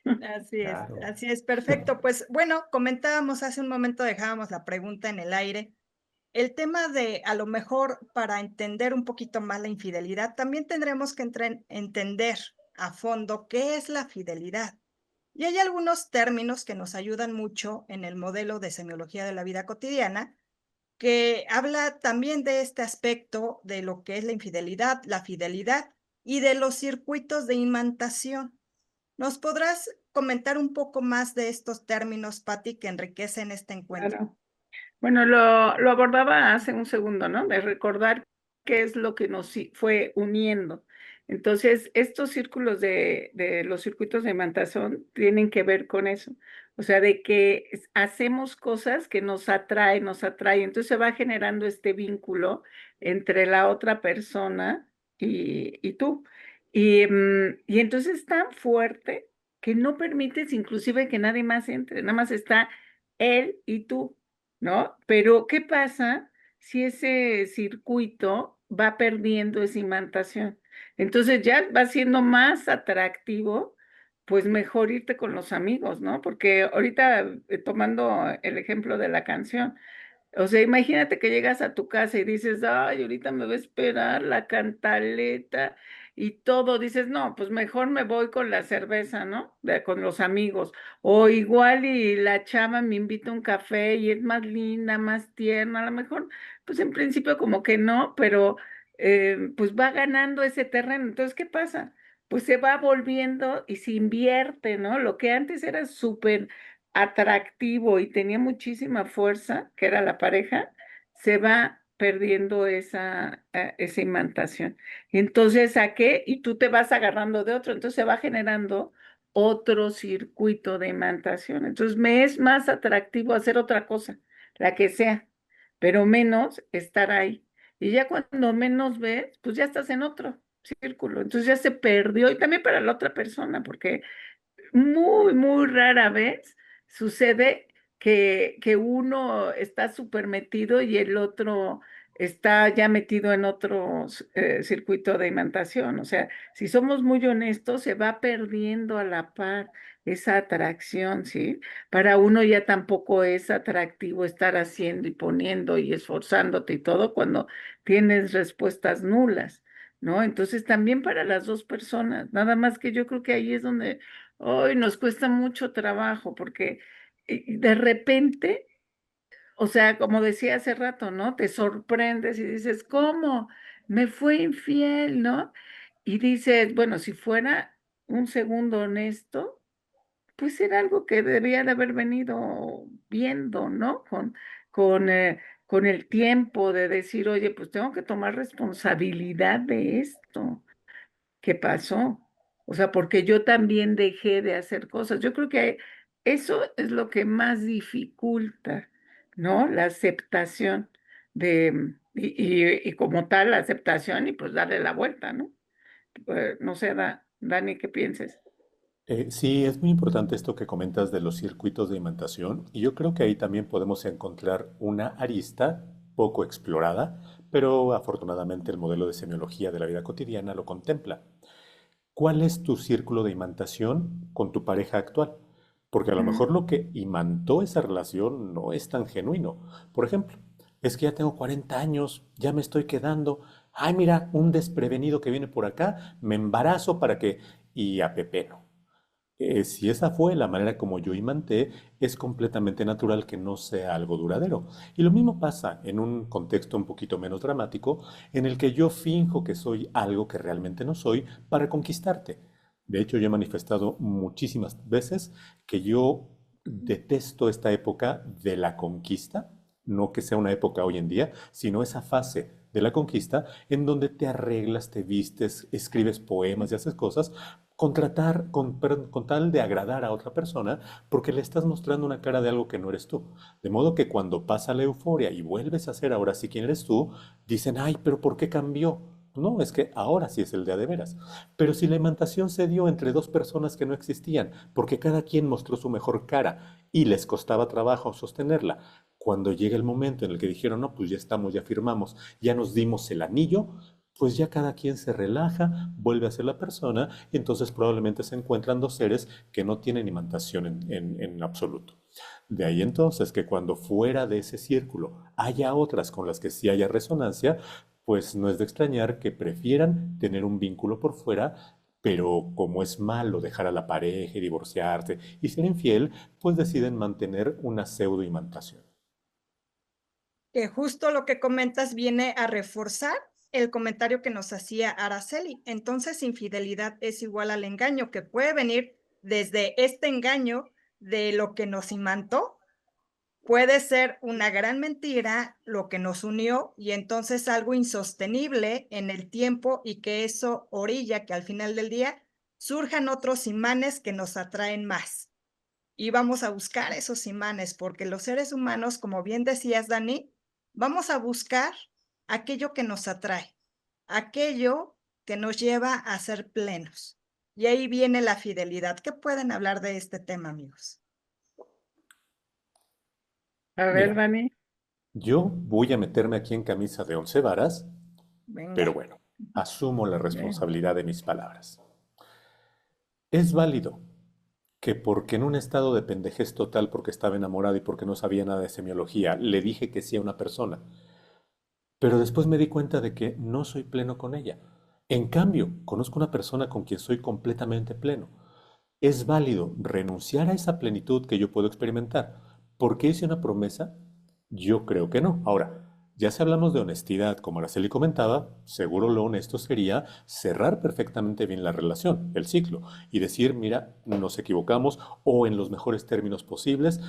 claro. Así es, perfecto. Pues bueno, comentábamos hace un momento, dejábamos la pregunta en el aire. El tema de, a lo mejor, para entender un poquito más la infidelidad, también tendremos que entender a fondo qué es la fidelidad. Y hay algunos términos que nos ayudan mucho en el modelo de semiología de la vida cotidiana, que habla también de este aspecto de lo que es la fidelidad y de los circuitos de imantación. ¿Nos podrás comentar un poco más de estos términos, Patti, que enriquecen este encuentro? Claro. Bueno, lo abordaba hace un segundo, ¿no? De recordar qué es lo que nos fue uniendo. Entonces, estos círculos de los circuitos de imantación tienen que ver con eso. O sea, de que hacemos cosas que nos atraen. Entonces se va generando este vínculo entre la otra persona y tú. Y entonces es tan fuerte que no permites inclusive que nadie más entre, nada más está él y tú. ¿No? Pero, ¿qué pasa si ese circuito va perdiendo esa imantación? Entonces ya va siendo más atractivo, pues mejor irte con los amigos, ¿no? Porque ahorita, tomando el ejemplo de la canción, o sea, imagínate que llegas a tu casa y dices, ay, ahorita me va a esperar la cantaleta y todo, dices, no, pues mejor me voy con la cerveza, ¿no? Con los amigos. O igual y la chava me invita a un café y es más linda, más tierna, a lo mejor, pues en principio como que no, pero pues va ganando ese terreno. Entonces, ¿qué pasa? Pues se va volviendo y se invierte, ¿no? Lo que antes era súper atractivo y tenía muchísima fuerza, que era la pareja, se va perdiendo esa imantación. Entonces, ¿a qué? Y tú te vas agarrando de otro, entonces se va generando otro circuito de imantación. Entonces, me es más atractivo hacer otra cosa, la que sea, pero menos estar ahí. Y ya cuando menos ves, pues ya estás en otro círculo. Entonces ya se perdió, y también para la otra persona, porque muy, muy rara vez sucede que uno está súper metido y el otro está ya metido en otro circuito de imantación. O sea, si somos muy honestos, se va perdiendo a la par esa atracción, ¿sí? Para uno ya tampoco es atractivo estar haciendo y poniendo y esforzándote y todo cuando tienes respuestas nulas, ¿no? Entonces también para las dos personas, nada más que yo creo que ahí es donde hoy nos cuesta mucho trabajo porque de repente, o sea, como decía hace rato, ¿no? Te sorprendes y dices, ¿cómo? Me fue infiel, ¿no? Y dices, bueno, si fuera un segundo honesto, pues era algo que debía de haber venido viendo, ¿no? Con el tiempo de decir, oye, pues tengo que tomar responsabilidad de esto que pasó. O sea, porque yo también dejé de hacer cosas. Yo creo que eso es lo que más dificulta, ¿no? La aceptación y como tal, la aceptación y pues darle la vuelta, ¿no? No sé, Dani, ¿qué pienses? Sí, es muy importante esto que comentas de los circuitos de imantación y yo creo que ahí también podemos encontrar una arista poco explorada, pero afortunadamente el modelo de semiología de la vida cotidiana lo contempla. ¿Cuál es tu círculo de imantación con tu pareja actual? Porque a lo Mm. mejor lo que imantó esa relación no es tan genuino. Por ejemplo, es que ya tengo 40 años, ya me estoy quedando. Ay, mira, un desprevenido que viene por acá, me embarazo para que... Y a Pepe no. Si esa fue la manera como yo imanté, es completamente natural que no sea algo duradero. Y lo mismo pasa en un contexto un poquito menos dramático, en el que yo finjo que soy algo que realmente no soy para conquistarte. De hecho, yo he manifestado muchísimas veces que yo detesto esta época de la conquista, no que sea una época hoy en día, sino esa fase de la conquista en donde te arreglas, te vistes, escribes poemas y haces cosas con tal de agradar a otra persona, porque le estás mostrando una cara de algo que no eres tú. De modo que cuando pasa la euforia y vuelves a ser ahora sí quién eres tú, dicen, ay, pero ¿por qué cambió? No, es que ahora sí es el de a de veras. Pero si la imantación se dio entre dos personas que no existían, porque cada quien mostró su mejor cara y les costaba trabajo sostenerla, cuando llega el momento en el que dijeron, no, pues ya estamos, ya firmamos, ya nos dimos el anillo, pues ya cada quien se relaja, vuelve a ser la persona, y entonces probablemente se encuentran dos seres que no tienen imantación en absoluto. De ahí entonces que cuando fuera de ese círculo haya otras con las que sí haya resonancia, pues no es de extrañar que prefieran tener un vínculo por fuera, pero como es malo dejar a la pareja y divorciarse y ser infiel, pues deciden mantener una pseudo imantación. Que justo lo que comentas viene a reforzar el comentario que nos hacía Araceli. Entonces, infidelidad es igual al engaño, que puede venir desde este engaño de lo que nos imantó. Puede ser una gran mentira lo que nos unió y entonces algo insostenible en el tiempo y que eso orilla que al final del día surjan otros imanes que nos atraen más. Y vamos a buscar esos imanes, porque los seres humanos, como bien decías, Dani, vamos a buscar aquello que nos atrae, aquello que nos lleva a ser plenos. Y ahí viene la fidelidad. ¿Qué pueden hablar de este tema, amigos? A ver, Mira, Dani. yo voy a meterme aquí en camisa de 11 varas, pero Venga. bueno, asumo la Bien. responsabilidad de mis palabras. Es válido que porque en un estado de pendejez total, porque estaba enamorado y porque no sabía nada de semiología, le dije que sí a una persona, pero después me di cuenta de que no soy pleno con ella. En cambio, conozco una persona con quien soy completamente pleno. ¿Es válido renunciar a esa plenitud que yo puedo experimentar? ¿Por qué hice una promesa? Yo creo que no. Ahora, ya si hablamos de honestidad, como Araceli comentaba, seguro lo honesto sería cerrar perfectamente bien la relación, el ciclo, y decir, mira, nos equivocamos o en los mejores términos posibles,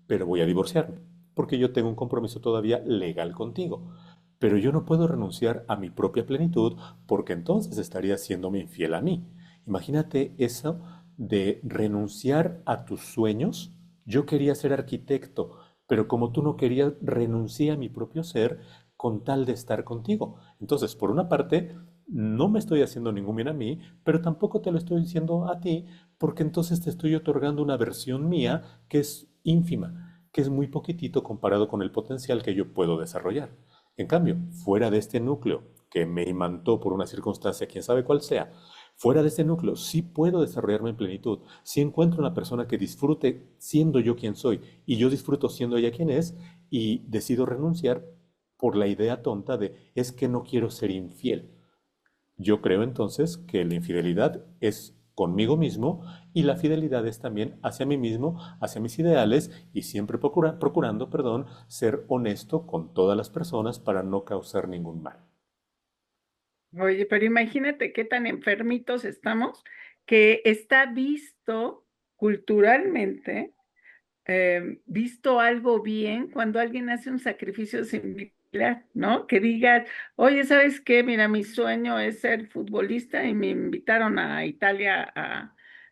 pero voy a divorciarme, porque yo tengo un compromiso todavía legal contigo. Pero yo no puedo renunciar a mi propia plenitud porque entonces estaría siéndome infiel a mí. Imagínate eso de renunciar a tus sueños. Yo quería ser arquitecto, pero como tú no querías, renuncié a mi propio ser con tal de estar contigo. Entonces, por una parte, no me estoy haciendo ningún bien a mí, pero tampoco te lo estoy diciendo a ti, porque entonces te estoy otorgando una versión mía que es ínfima, que es muy poquitito comparado con el potencial que yo puedo desarrollar. En cambio, fuera de este núcleo que me imantó por una circunstancia, quién sabe cuál sea, Fuera de ese núcleo, sí puedo desarrollarme en plenitud. Si encuentro una persona que disfrute siendo yo quien soy y yo disfruto siendo ella quien es y decido renunciar por la idea tonta de es que no quiero ser infiel. Yo creo entonces que la infidelidad es conmigo mismo y la fidelidad es también hacia mí mismo, hacia mis ideales y siempre procurando, perdón, ser honesto con todas las personas para no causar ningún mal. Oye, pero imagínate qué tan enfermitos estamos que está visto culturalmente, visto algo bien cuando alguien hace un sacrificio similar, ¿no? Que digas, oye, ¿sabes qué? Mira, mi sueño es ser futbolista y me invitaron a Italia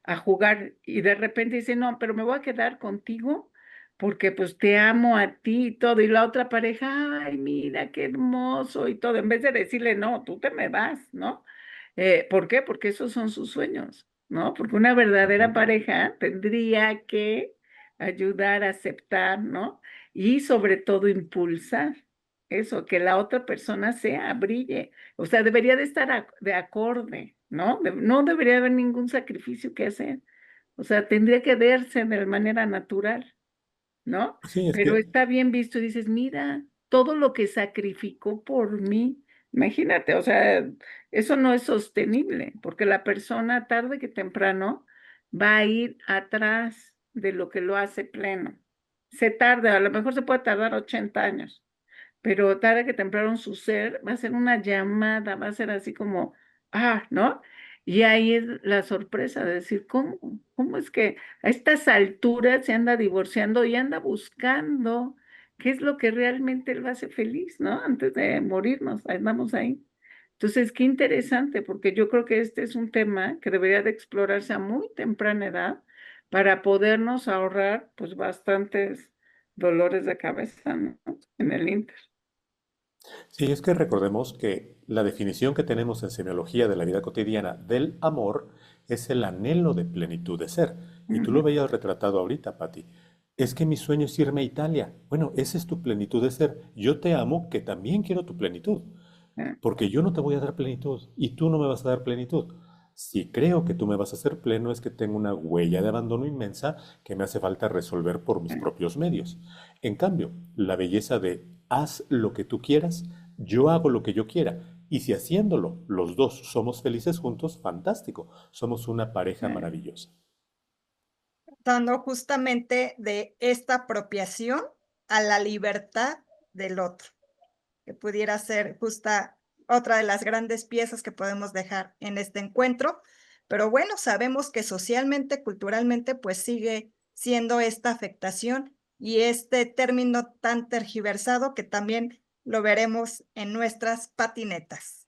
a jugar y de repente dice, no, pero me voy a quedar contigo porque pues te amo a ti y todo. Y la otra pareja, ay, mira, qué hermoso y todo. En vez de decirle, no, tú te me vas, ¿no? ¿Por qué? Porque esos son sus sueños, ¿no? Porque una verdadera pareja tendría que ayudar a aceptar, ¿no? Y sobre todo impulsar eso, que la otra persona sea, brille. O sea, debería de estar de acorde, ¿no? No debería haber ningún sacrificio que hacer. O sea, tendría que verse de manera natural, ¿no? Sí, es Pero que está bien visto y dices, mira, todo lo que sacrificó por mí. Imagínate, o sea, eso no es sostenible, porque la persona tarde que temprano va a ir atrás de lo que lo hace pleno. Se tarda, a lo mejor se puede tardar 80 años, pero tarde que temprano su ser va a ser una llamada, va a ser así como, ¿no? Y ahí es la sorpresa de decir, ¿cómo es que a estas alturas se anda divorciando y anda buscando qué es lo que realmente lo hace feliz, ¿no? Antes de morirnos, andamos ahí. Entonces, qué interesante, porque yo creo que este es un tema que debería de explorarse a muy temprana edad para podernos ahorrar, pues, bastantes dolores de cabeza, ¿no? En el Inter. sí, es que recordemos que la definición que tenemos en semiología de la vida cotidiana del amor es el anhelo de plenitud de ser. Y tú lo Ujú. veías retratado ahorita, Patti. Es que mi sueño es irme a Italia. Bueno, esa es tu plenitud de ser. Yo te amo, que también quiero tu plenitud. Eh, Porque yo no te voy a dar plenitud y tú no me vas a dar plenitud. Si creo que tú me vas a hacer pleno es que tengo una huella de abandono inmensa que me hace falta resolver por mis eh. propios medios. En cambio, la belleza de haz lo que tú quieras, yo hago lo que yo quiera. Y si haciéndolo los dos somos felices juntos, fantástico. Somos una pareja eh. maravillosa. Dando justamente de esta apropiación a la libertad del otro, que pudiera ser justa otra de las grandes piezas que podemos dejar en este encuentro. Pero bueno, sabemos que socialmente, culturalmente, pues sigue siendo esta afectación y este término tan tergiversado que también lo veremos en nuestras patinetas.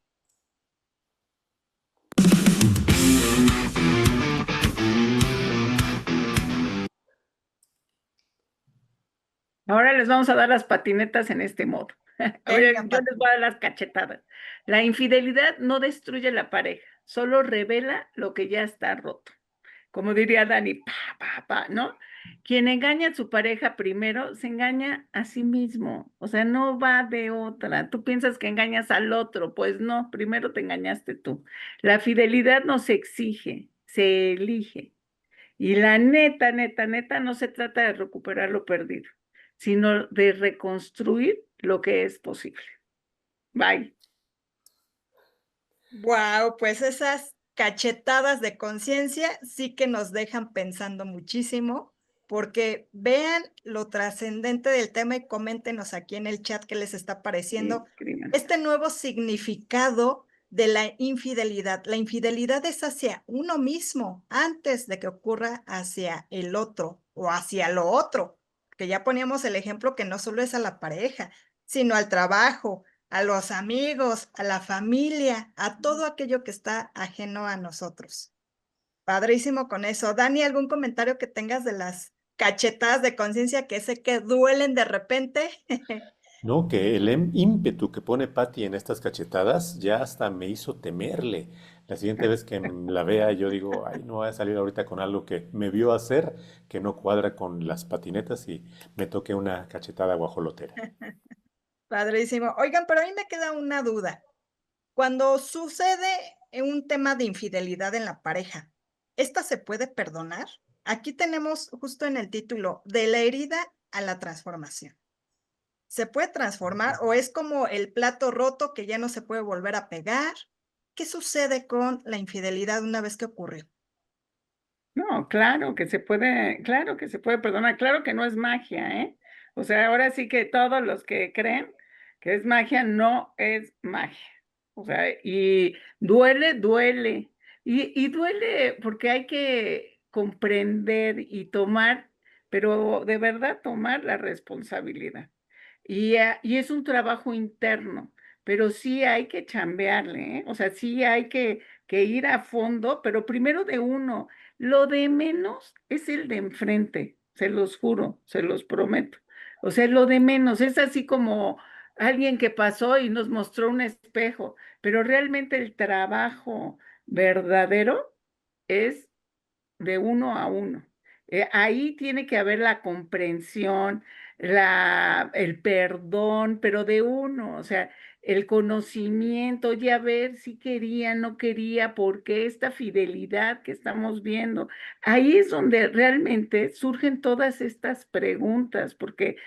Ahora les vamos a dar las patinetas en este modo. A ver, Venga, yo les voy a dar las cachetadas. La infidelidad no destruye la pareja, solo revela lo que ya está roto. Como diría Dani, ¿no? Quien engaña a su pareja primero se engaña a sí mismo, o sea, no va de otra. Tú piensas que engañas al otro, pues no, primero te engañaste tú. La fidelidad no se exige, se elige. Y la neta, neta, neta, no se trata de recuperar lo perdido, sino de reconstruir lo que es posible. Bye. wow, pues esas cachetadas de conciencia sí que nos dejan pensando muchísimo, porque vean lo trascendente del tema y coméntenos aquí en el chat qué les está pareciendo Crimen. este nuevo significado de la infidelidad. La infidelidad es hacia uno mismo antes de que ocurra hacia el otro o hacia lo otro, que ya poníamos el ejemplo que no solo es a la pareja, sino al trabajo, a los amigos, a la familia, a todo aquello que está ajeno a nosotros. Padrísimo con eso. Dani, ¿algún comentario que tengas de las cachetadas de conciencia que sé que duelen de repente? No, que el ímpetu que pone Patty en estas cachetadas ya hasta me hizo temerle. La siguiente vez que la vea, yo digo, ay, no voy a salir ahorita con algo que me vio hacer, que no cuadra con las patinetas y me toque una cachetada guajolotera. Padrísimo. Oigan, pero a mí me queda una duda. Cuando sucede en un tema de infidelidad en la pareja, ¿esta se puede perdonar? Aquí tenemos justo en el título, de la herida a la transformación. ¿Se puede transformar o es como el plato roto que ya no se puede volver a pegar? ¿Qué sucede con la infidelidad una vez que ocurrió? No, claro que se puede perdonar, claro que no es magia, ¿eh? O sea, ahora sí que todos los que creen que es magia, no es magia. O sea, y duele, duele. Y duele porque hay que comprender y tomar, pero de verdad tomar la responsabilidad. Y es un trabajo interno, pero sí hay que chambearle, ¿eh? O sea, sí hay que ir a fondo, pero primero de uno. Lo de menos es el de enfrente, se los juro, se los prometo. O sea, lo de menos es así como alguien que pasó y nos mostró un espejo, pero realmente el trabajo verdadero es de uno a uno. Ahí tiene que haber la comprensión, el perdón, pero de uno, o sea, el conocimiento, oye, a ver si quería, no quería, porque esta fidelidad que estamos viendo, ahí es donde realmente surgen todas estas preguntas, porque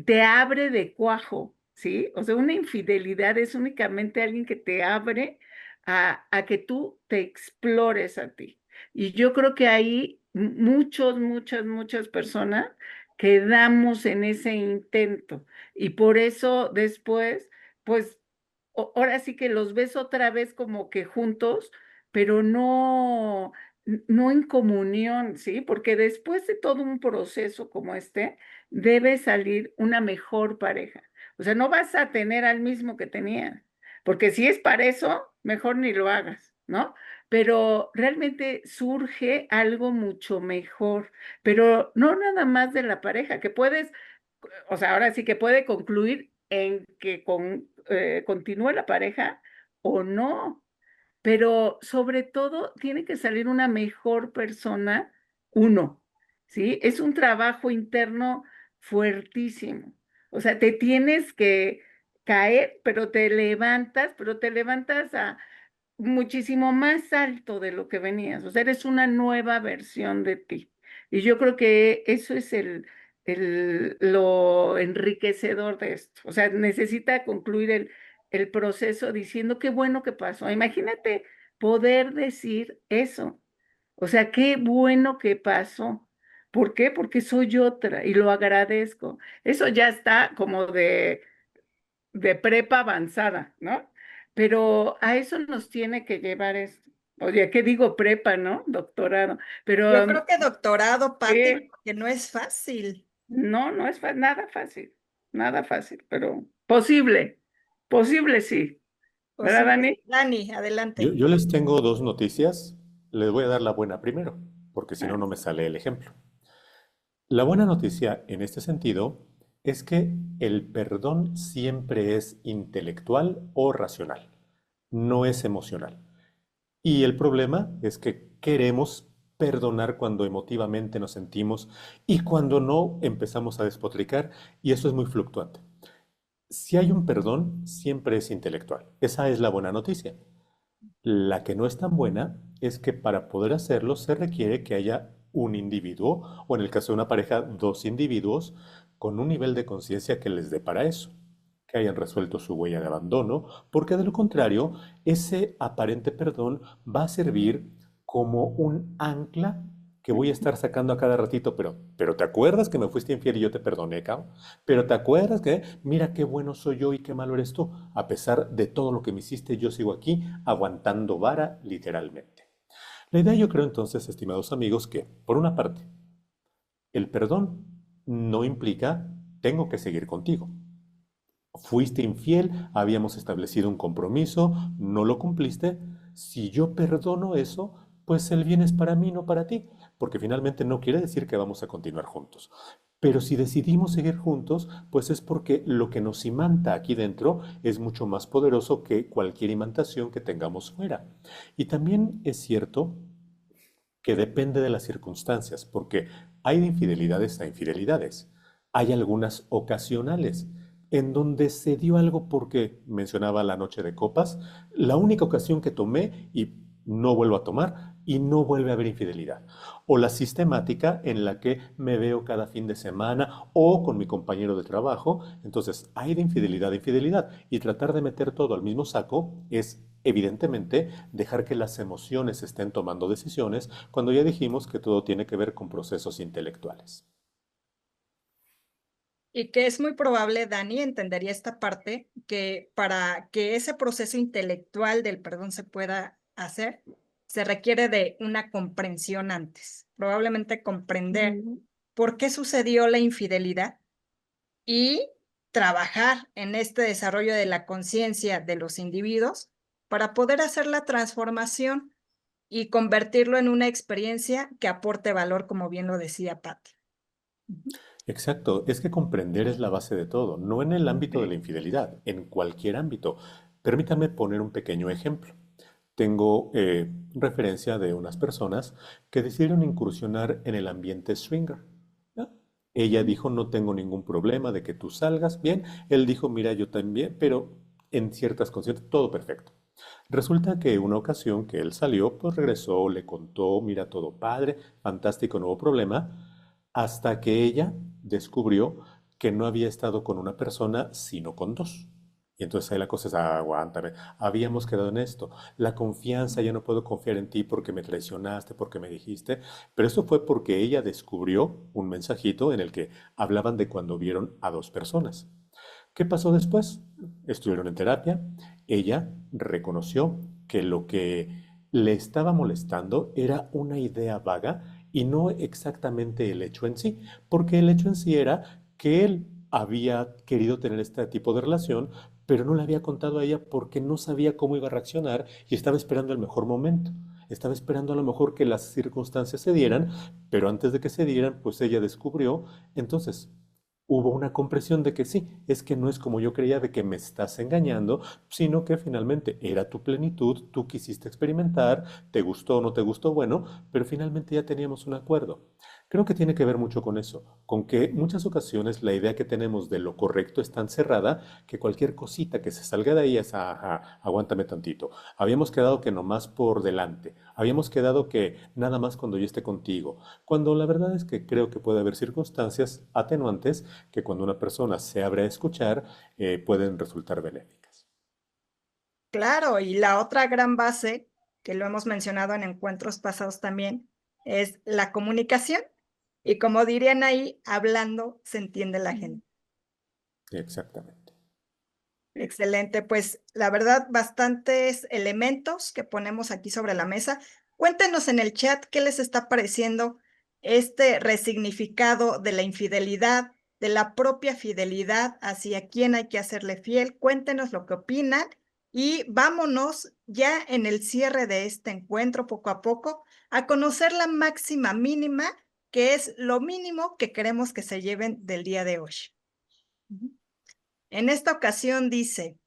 te abre de cuajo, ¿sí? O sea, una infidelidad es únicamente alguien que te abre a que tú te explores a ti. Y yo creo que ahí muchas personas quedamos en ese intento. Y por eso después, pues ahora sí que los ves otra vez como que juntos, pero no en comunión, ¿sí? Porque después de todo un proceso como este, debe salir una mejor pareja. O sea, no vas a tener al mismo que tenía, porque si es para eso, mejor ni lo hagas, ¿no? Pero realmente surge algo mucho mejor, pero no nada más de la pareja, que puedes, o sea, ahora sí que puede concluir en que continúe la pareja o no, pero sobre todo tiene que salir una mejor persona, uno, ¿sí? Es un trabajo interno fuertísimo. O sea, te tienes que caer, pero te levantas a muchísimo más alto de lo que venías. O sea, eres una nueva versión de ti. Y yo creo que eso es lo enriquecedor de esto. O sea, necesita concluir el proceso diciendo qué bueno que pasó. Imagínate poder decir eso. O sea, qué bueno que pasó. ¿Por qué? Porque soy otra y lo agradezco. Eso ya está como de prepa avanzada, ¿no? Pero a eso nos tiene que llevar esto. Oye, ¿qué digo prepa, no? Doctorado. Yo Pero creo que doctorado, Patti, sí, porque no es fácil. no es nada fácil, pero posible sí. ¿Verdad, Posible. Dani? Dani, Yo, adelante. yo les tengo dos noticias. Les voy a dar la buena primero, porque si no, Ah, no me sale el ejemplo. La buena noticia en este sentido es que el perdón siempre es intelectual o racional, no es emocional. Y el problema es que queremos perdonar cuando emotivamente nos sentimos y cuando no empezamos a despotricar y eso es muy fluctuante. Si hay un perdón, siempre es intelectual. Esa es la buena noticia. La que no es tan buena es que para poder hacerlo se requiere que haya un individuo, o en el caso de una pareja, dos individuos, con un nivel de conciencia que les dé para eso, que hayan resuelto su huella de abandono, porque de lo contrario, ese aparente perdón va a servir como un ancla que voy a estar sacando a cada ratito, pero ¿te acuerdas que me fuiste infiel y yo te perdoné, cabrón? Pero ¿te acuerdas que, mira qué bueno soy yo y qué malo eres tú? A pesar de todo lo que me hiciste, yo sigo aquí aguantando vara literalmente. La idea yo creo entonces, estimados amigos, que por una parte, el perdón no implica tengo que seguir contigo. Fuiste infiel, habíamos establecido un compromiso, no lo cumpliste. Si yo perdono eso, pues el bien es para mí, no para ti, porque finalmente no quiere decir que vamos a continuar juntos. Pero si decidimos seguir juntos, pues es porque lo que nos imanta aquí dentro es mucho más poderoso que cualquier imantación que tengamos fuera. Y también es cierto que depende de las circunstancias, porque hay de infidelidades a infidelidades. Hay algunas ocasionales, en donde se dio algo porque mencionaba la noche de copas, la única ocasión que tomé y no vuelvo a tomar y no vuelve a haber infidelidad. O la sistemática en la que me veo cada fin de semana o con mi compañero de trabajo. Entonces, hay de infidelidad a infidelidad y tratar de meter todo al mismo saco es evidentemente dejar que las emociones estén tomando decisiones cuando ya dijimos que todo tiene que ver con procesos intelectuales. Y que es muy probable, Dani, entendería esta parte, que para que ese proceso intelectual del perdón se pueda hacer, se requiere de una comprensión antes. Probablemente comprender por qué sucedió la infidelidad y trabajar en este desarrollo de la conciencia de los individuos para poder hacer la transformación y convertirlo en una experiencia que aporte valor, como bien lo decía Patti. Exacto, es que comprender es la base de todo, no en el ámbito de la infidelidad, en cualquier ámbito. Permítame poner un pequeño ejemplo. Tengo referencia de unas personas que decidieron incursionar en el ambiente swinger. ¿Ya? Ella dijo, no tengo ningún problema de que tú salgas, bien. Él dijo, mira, yo también, pero en ciertas condiciones, todo perfecto. Resulta que una ocasión que él salió, pues regresó, le contó, mira, todo padre, fantástico, nuevo problema, hasta que ella descubrió que no había estado con una persona, sino con dos. Y entonces ahí la cosa es, aguántame, habíamos quedado en esto, la confianza, ya no puedo confiar en ti porque me traicionaste, porque me dijiste, pero esto fue porque ella descubrió un mensajito en el que hablaban de cuando vieron a dos personas. ¿Qué pasó después? Estuvieron en terapia, ella reconoció que lo que le estaba molestando era una idea vaga y no exactamente el hecho en sí, porque el hecho en sí era que él había querido tener este tipo de relación, pero no le había contado a ella porque no sabía cómo iba a reaccionar y estaba esperando el mejor momento. Estaba esperando a lo mejor que las circunstancias se dieran, pero antes de que se dieran, pues ella descubrió. Entonces, hubo una comprensión de que sí, es que no es como yo creía de que me estás engañando, sino que finalmente era tu plenitud, tú quisiste experimentar, te gustó o no te gustó, bueno, pero finalmente ya teníamos un acuerdo. Creo que tiene que ver mucho con eso, con que muchas ocasiones la idea que tenemos de lo correcto es tan cerrada que cualquier cosita que se salga de ahí es, ajá, aguántame tantito. Habíamos quedado que nomás por delante, habíamos quedado que nada más cuando yo esté contigo, cuando la verdad es que creo que puede haber circunstancias atenuantes que cuando una persona se abre a escuchar pueden resultar benéficas. Claro, y la otra gran base, que lo hemos mencionado en encuentros pasados también, es la comunicación. Y como dirían ahí, hablando se entiende la gente. Exactamente. Excelente, pues la verdad, bastantes elementos que ponemos aquí sobre la mesa. Cuéntenos en el chat qué les está pareciendo este resignificado de la infidelidad, de la propia fidelidad, hacia quién hay que hacerle fiel. Cuéntenos lo que opinan y vámonos ya en el cierre de este encuentro, poco a poco, a conocer la máxima mínima, que es lo mínimo que queremos que se lleven del día de hoy. En esta ocasión dice: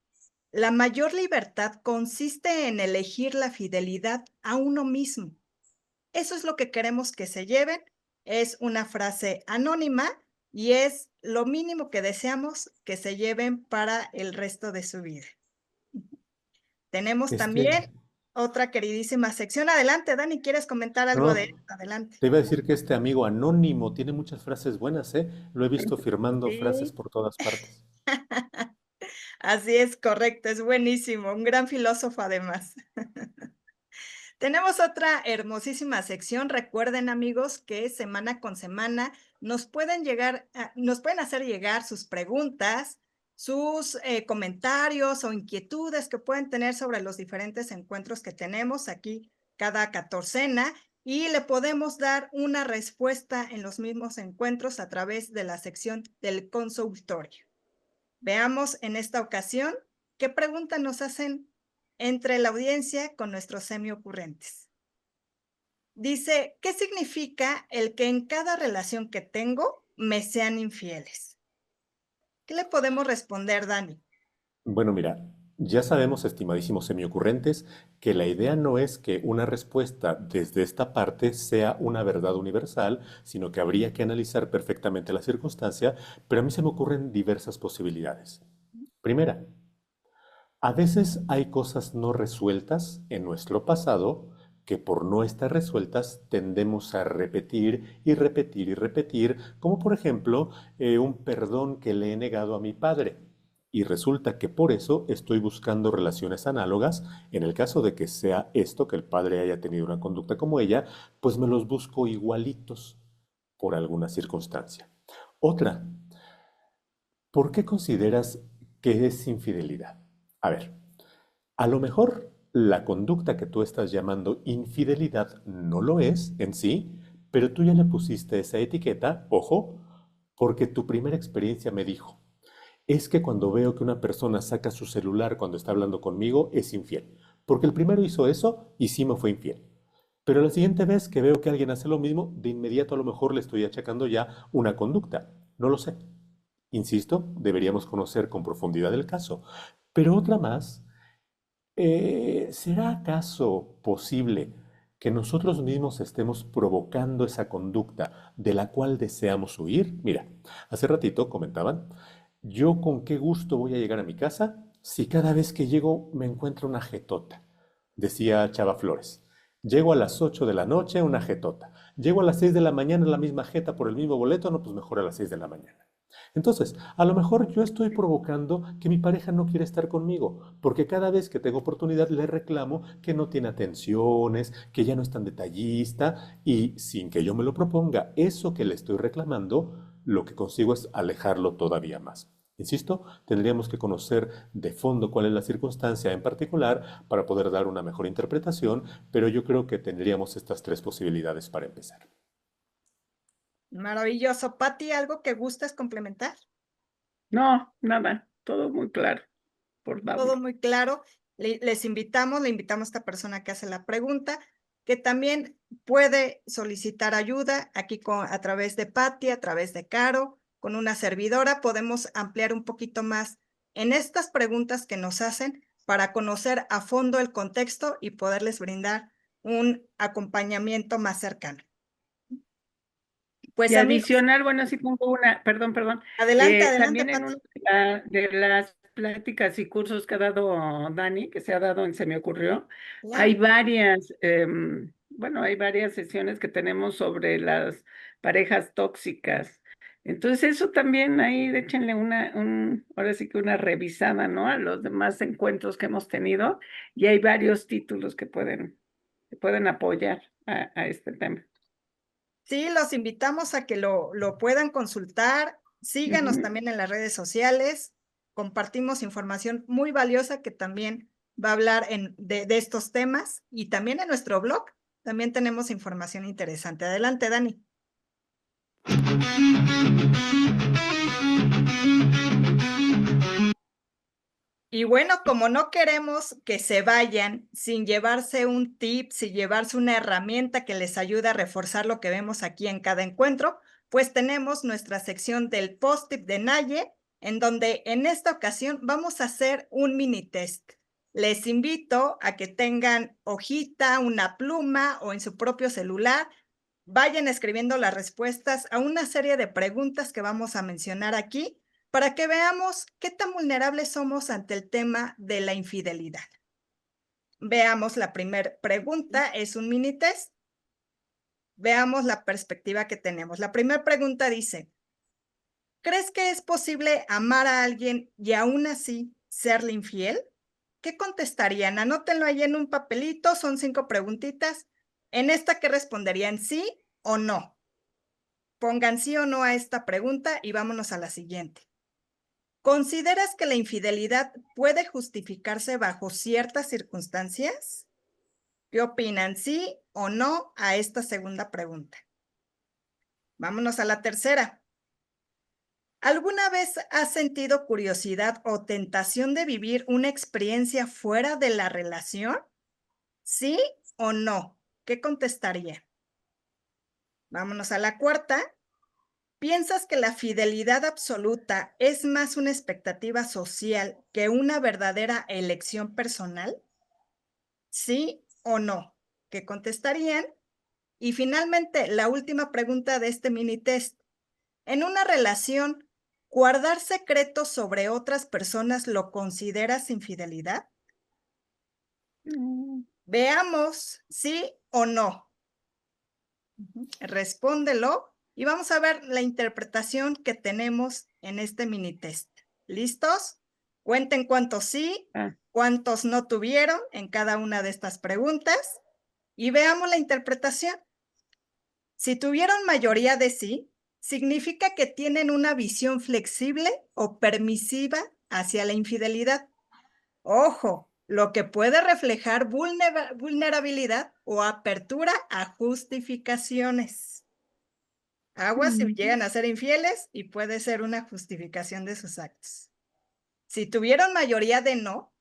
la mayor libertad consiste en elegir la fidelidad a uno mismo. Eso es lo que queremos que se lleven. Es una frase anónima y es lo mínimo que deseamos que se lleven para el resto de su vida. Tenemos Este, también otra queridísima sección. Adelante, Dani, ¿quieres comentar algo de no, esto? Adelante. te iba a decir que este amigo anónimo tiene muchas frases buenas, ¿eh? Lo he visto firmando frases Sí. por todas partes. Así es, correcto, es buenísimo, un gran filósofo además. Tenemos otra hermosísima sección. Recuerden, amigos, que semana con semana nos pueden hacer llegar sus preguntas, sus comentarios o inquietudes que pueden tener sobre los diferentes encuentros que tenemos aquí cada catorcena y le podemos dar una respuesta en los mismos encuentros a través de la sección del consultorio. Veamos en esta ocasión qué preguntas nos hacen entre la audiencia con nuestros semiocurrentes. Dice, ¿qué significa el que en cada relación que tengo me sean infieles? ¿Qué le podemos responder, Dani? Bueno, mira, Ya sabemos, estimadísimos semiocurrentes, que la idea no es que una respuesta desde esta parte sea una verdad universal, sino que habría que analizar perfectamente la circunstancia, pero a mí se me ocurren diversas posibilidades. Primera, a veces hay cosas no resueltas en nuestro pasado que por no estar resueltas tendemos a repetir y repetir y repetir, como por ejemplo un perdón que le he negado a mi padre. Y resulta que por eso estoy buscando relaciones análogas. En el caso de que sea esto, que el padre haya tenido una conducta como ella, pues me los busco igualitos por alguna circunstancia. Otra, ¿por qué consideras que es infidelidad? A ver, a lo mejor la conducta que tú estás llamando infidelidad no lo es en sí, pero tú ya le pusiste esa etiqueta, ojo, porque tu primera experiencia me dijo, es que cuando veo que una persona saca su celular cuando está hablando conmigo, es infiel. Porque el primero hizo eso y sí me fue infiel. Pero la siguiente vez que veo que alguien hace lo mismo, de inmediato a lo mejor le estoy achacando ya una conducta. No lo sé. Insisto, deberíamos conocer con profundidad el caso. Pero otra más, ¿será acaso posible que nosotros mismos estemos provocando esa conducta de la cual deseamos huir? Mira, hace ratito comentaban, yo con qué gusto voy a llegar a mi casa si cada vez que llego me encuentro una jetota, decía Chava Flores. Llego a las 8 de la noche, una jetota. Llego a las 6 de la mañana, la misma jeta por el mismo boleto, no, pues mejor a las 6 de la mañana. Entonces, a lo mejor yo estoy provocando que mi pareja no quiere estar conmigo, porque cada vez que tengo oportunidad le reclamo que no tiene atenciones, que ya no es tan detallista, y sin que yo me lo proponga, eso que le estoy reclamando, lo que consigo es alejarlo todavía más. Insisto, tendríamos que conocer de fondo cuál es la circunstancia en particular para poder dar una mejor interpretación, pero yo creo que tendríamos estas tres posibilidades para empezar. Maravilloso. Patti, ¿algo que gustes complementar? No, nada, todo muy claro, por Todo favor. muy claro. Le invitamos a esta persona que hace la pregunta, que también puede solicitar ayuda aquí a través de Patti, a través de Caro, con una servidora. Podemos ampliar un poquito más en estas preguntas que nos hacen para conocer a fondo el contexto y poderles brindar un acompañamiento más cercano. Y Pues amigos, adicional, bueno, sí pongo una, perdón, adelante, también en Patti. una de las pláticas y cursos que ha dado Dani, que se ha dado en Se me ocurrió, hay Claro. varias, bueno, hay varias sesiones que tenemos sobre las parejas tóxicas. Entonces eso también ahí échenle ahora sí que una revisada, ¿no? A los demás encuentros que hemos tenido y hay varios títulos que pueden apoyar a este tema. Sí, los invitamos a que lo puedan consultar. Síganos Ujú. también en las redes sociales. Compartimos información muy valiosa que también va a hablar de estos temas y también en nuestro blog. También tenemos información interesante. Adelante, Dani. Y bueno, como no queremos que se vayan sin llevarse un tip, sin llevarse una herramienta que les ayude a reforzar lo que vemos aquí en cada encuentro, pues tenemos nuestra sección del post-tip de Naye, en donde en esta ocasión vamos a hacer un mini test. Les invito a que tengan hojita, una pluma o en su propio celular, vayan escribiendo las respuestas a una serie de preguntas que vamos a mencionar aquí para que veamos qué tan vulnerables somos ante el tema de la infidelidad. Veamos la primera pregunta, es un mini test. Veamos la perspectiva que tenemos. La primera pregunta dice, ¿crees que es posible amar a alguien y aún así serle infiel? ¿Qué contestarían? Anótenlo ahí en un papelito, son 5 preguntitas. En esta, ¿qué responderían? ¿Sí o no? Pongan sí o no a esta pregunta y vámonos a la siguiente. ¿Consideras que la infidelidad puede justificarse bajo ciertas circunstancias? ¿Qué opinan? ¿Sí o no a esta segunda pregunta? Vámonos a la tercera. ¿Alguna vez has sentido curiosidad o tentación de vivir una experiencia fuera de la relación? ¿Sí o no? ¿Qué contestaría? Vámonos a la cuarta. ¿Piensas que la fidelidad absoluta es más una expectativa social que una verdadera elección personal? ¿Sí o no? ¿Qué contestarían? Y finalmente, la última pregunta de este mini test. En una relación, ¿guardar secretos sobre otras personas lo consideras infidelidad? Veamos sí o no. Respóndelo y vamos a ver la interpretación que tenemos en este mini test. ¿Listos? Cuenten cuántos sí, cuántos no tuvieron en cada una de estas preguntas y veamos la interpretación. Si tuvieron mayoría de sí, significa que tienen una visión flexible o permisiva hacia la infidelidad. Ojo, lo que puede reflejar vulnerabilidad o apertura a justificaciones. Aguas si llegan a ser infieles y puede ser una justificación de sus actos. Si tuvieron mayoría de no,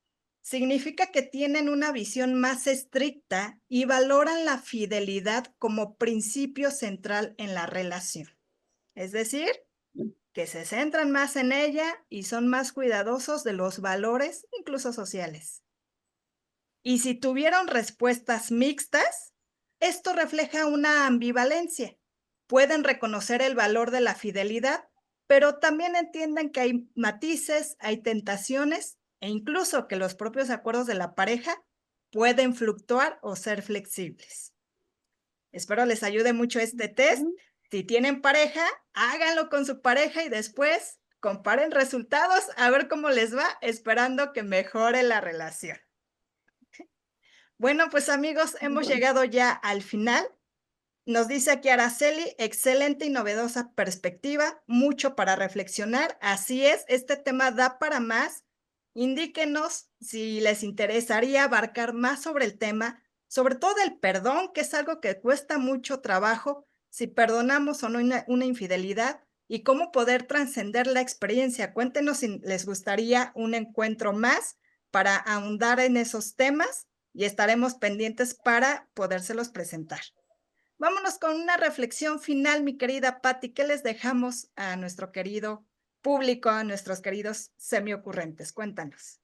significa que tienen una visión más estricta y valoran la fidelidad como principio central en la relación. Es decir, que se centran más en ella y son más cuidadosos de los valores, incluso sociales. Y si tuvieron respuestas mixtas, esto refleja una ambivalencia. Pueden reconocer el valor de la fidelidad, pero también entienden que hay matices, hay tentaciones e incluso que los propios acuerdos de la pareja pueden fluctuar o ser flexibles. Espero les ayude mucho este test. Si tienen pareja, háganlo con su pareja y después comparen resultados a ver cómo les va, esperando que mejore la relación. Bueno, pues amigos, hemos llegado ya al final. Nos dice aquí Araceli, excelente y novedosa perspectiva, mucho para reflexionar. Así es, este tema da para más. Indíquenos si les interesaría abarcar más sobre el tema, sobre todo el perdón, que es algo que cuesta mucho trabajo, si perdonamos o no una infidelidad y cómo poder trascender la experiencia. Cuéntenos si les gustaría un encuentro más para ahondar en esos temas y estaremos pendientes para podérselos presentar. Vámonos con una reflexión final, mi querida Patti. ¿Qué les dejamos a nuestro querido público, a nuestros queridos semiocurrentes? Cuéntanos.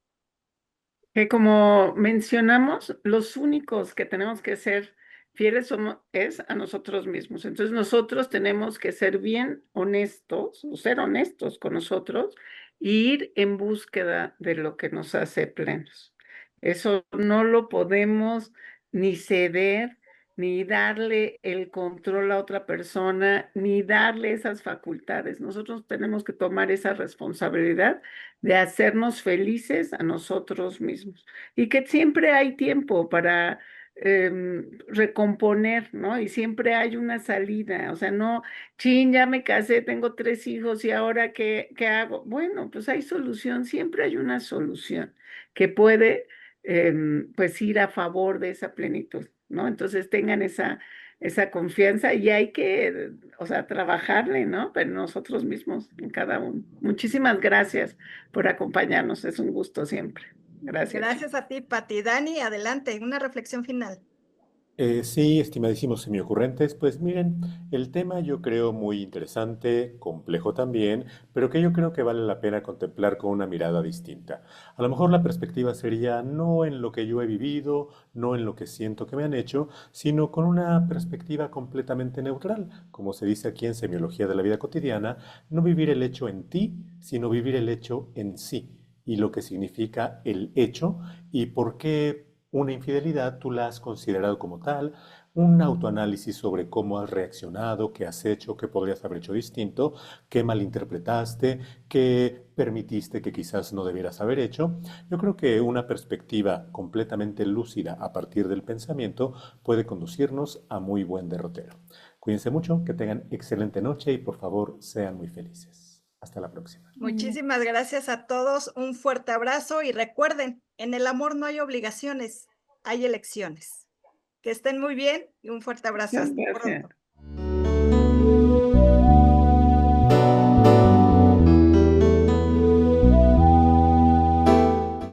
Que como mencionamos, los únicos que tenemos que ser fieles es a nosotros mismos. Entonces nosotros tenemos que ser bien honestos, o ser honestos con nosotros, e ir en búsqueda de lo que nos hace plenos. Eso no lo podemos ni ceder, ni darle el control a otra persona, ni darle esas facultades. Nosotros tenemos que tomar esa responsabilidad de hacernos felices a nosotros mismos. Y que siempre hay tiempo para recomponer, ¿no? Y siempre hay una salida. O sea, no, chin, ya me casé, tengo 3 hijos y ahora ¿qué hago? Bueno, pues hay solución, siempre hay una solución que puede pues ir a favor de esa plenitud, ¿no? Entonces tengan esa confianza y hay que, o sea, trabajarle, ¿no? Pero nosotros mismos, en cada uno. Muchísimas gracias por acompañarnos, es un gusto siempre. Gracias. Gracias a ti, Patti. Dani, adelante, una reflexión final. Sí, estimadísimos semiocurrentes, pues miren, el tema yo creo muy interesante, complejo también, pero que yo creo que vale la pena contemplar con una mirada distinta. A lo mejor la perspectiva sería no en lo que yo he vivido, no en lo que siento que me han hecho, sino con una perspectiva completamente neutral, como se dice aquí en Semiología de la Vida Cotidiana, no vivir el hecho en ti, sino vivir el hecho en sí, y lo que significa el hecho y por qué una infidelidad tú la has considerado como tal, un autoanálisis sobre cómo has reaccionado, qué has hecho, qué podrías haber hecho distinto, qué malinterpretaste, qué permitiste que quizás no debieras haber hecho. Yo creo que una perspectiva completamente lúcida a partir del pensamiento puede conducirnos a muy buen derrotero. Cuídense mucho, que tengan excelente noche y por favor sean muy felices. Hasta la próxima. Muchísimas gracias a todos, un fuerte abrazo y recuerden, en el amor no hay obligaciones, hay elecciones. Que estén muy bien y un fuerte abrazo. Hasta pronto.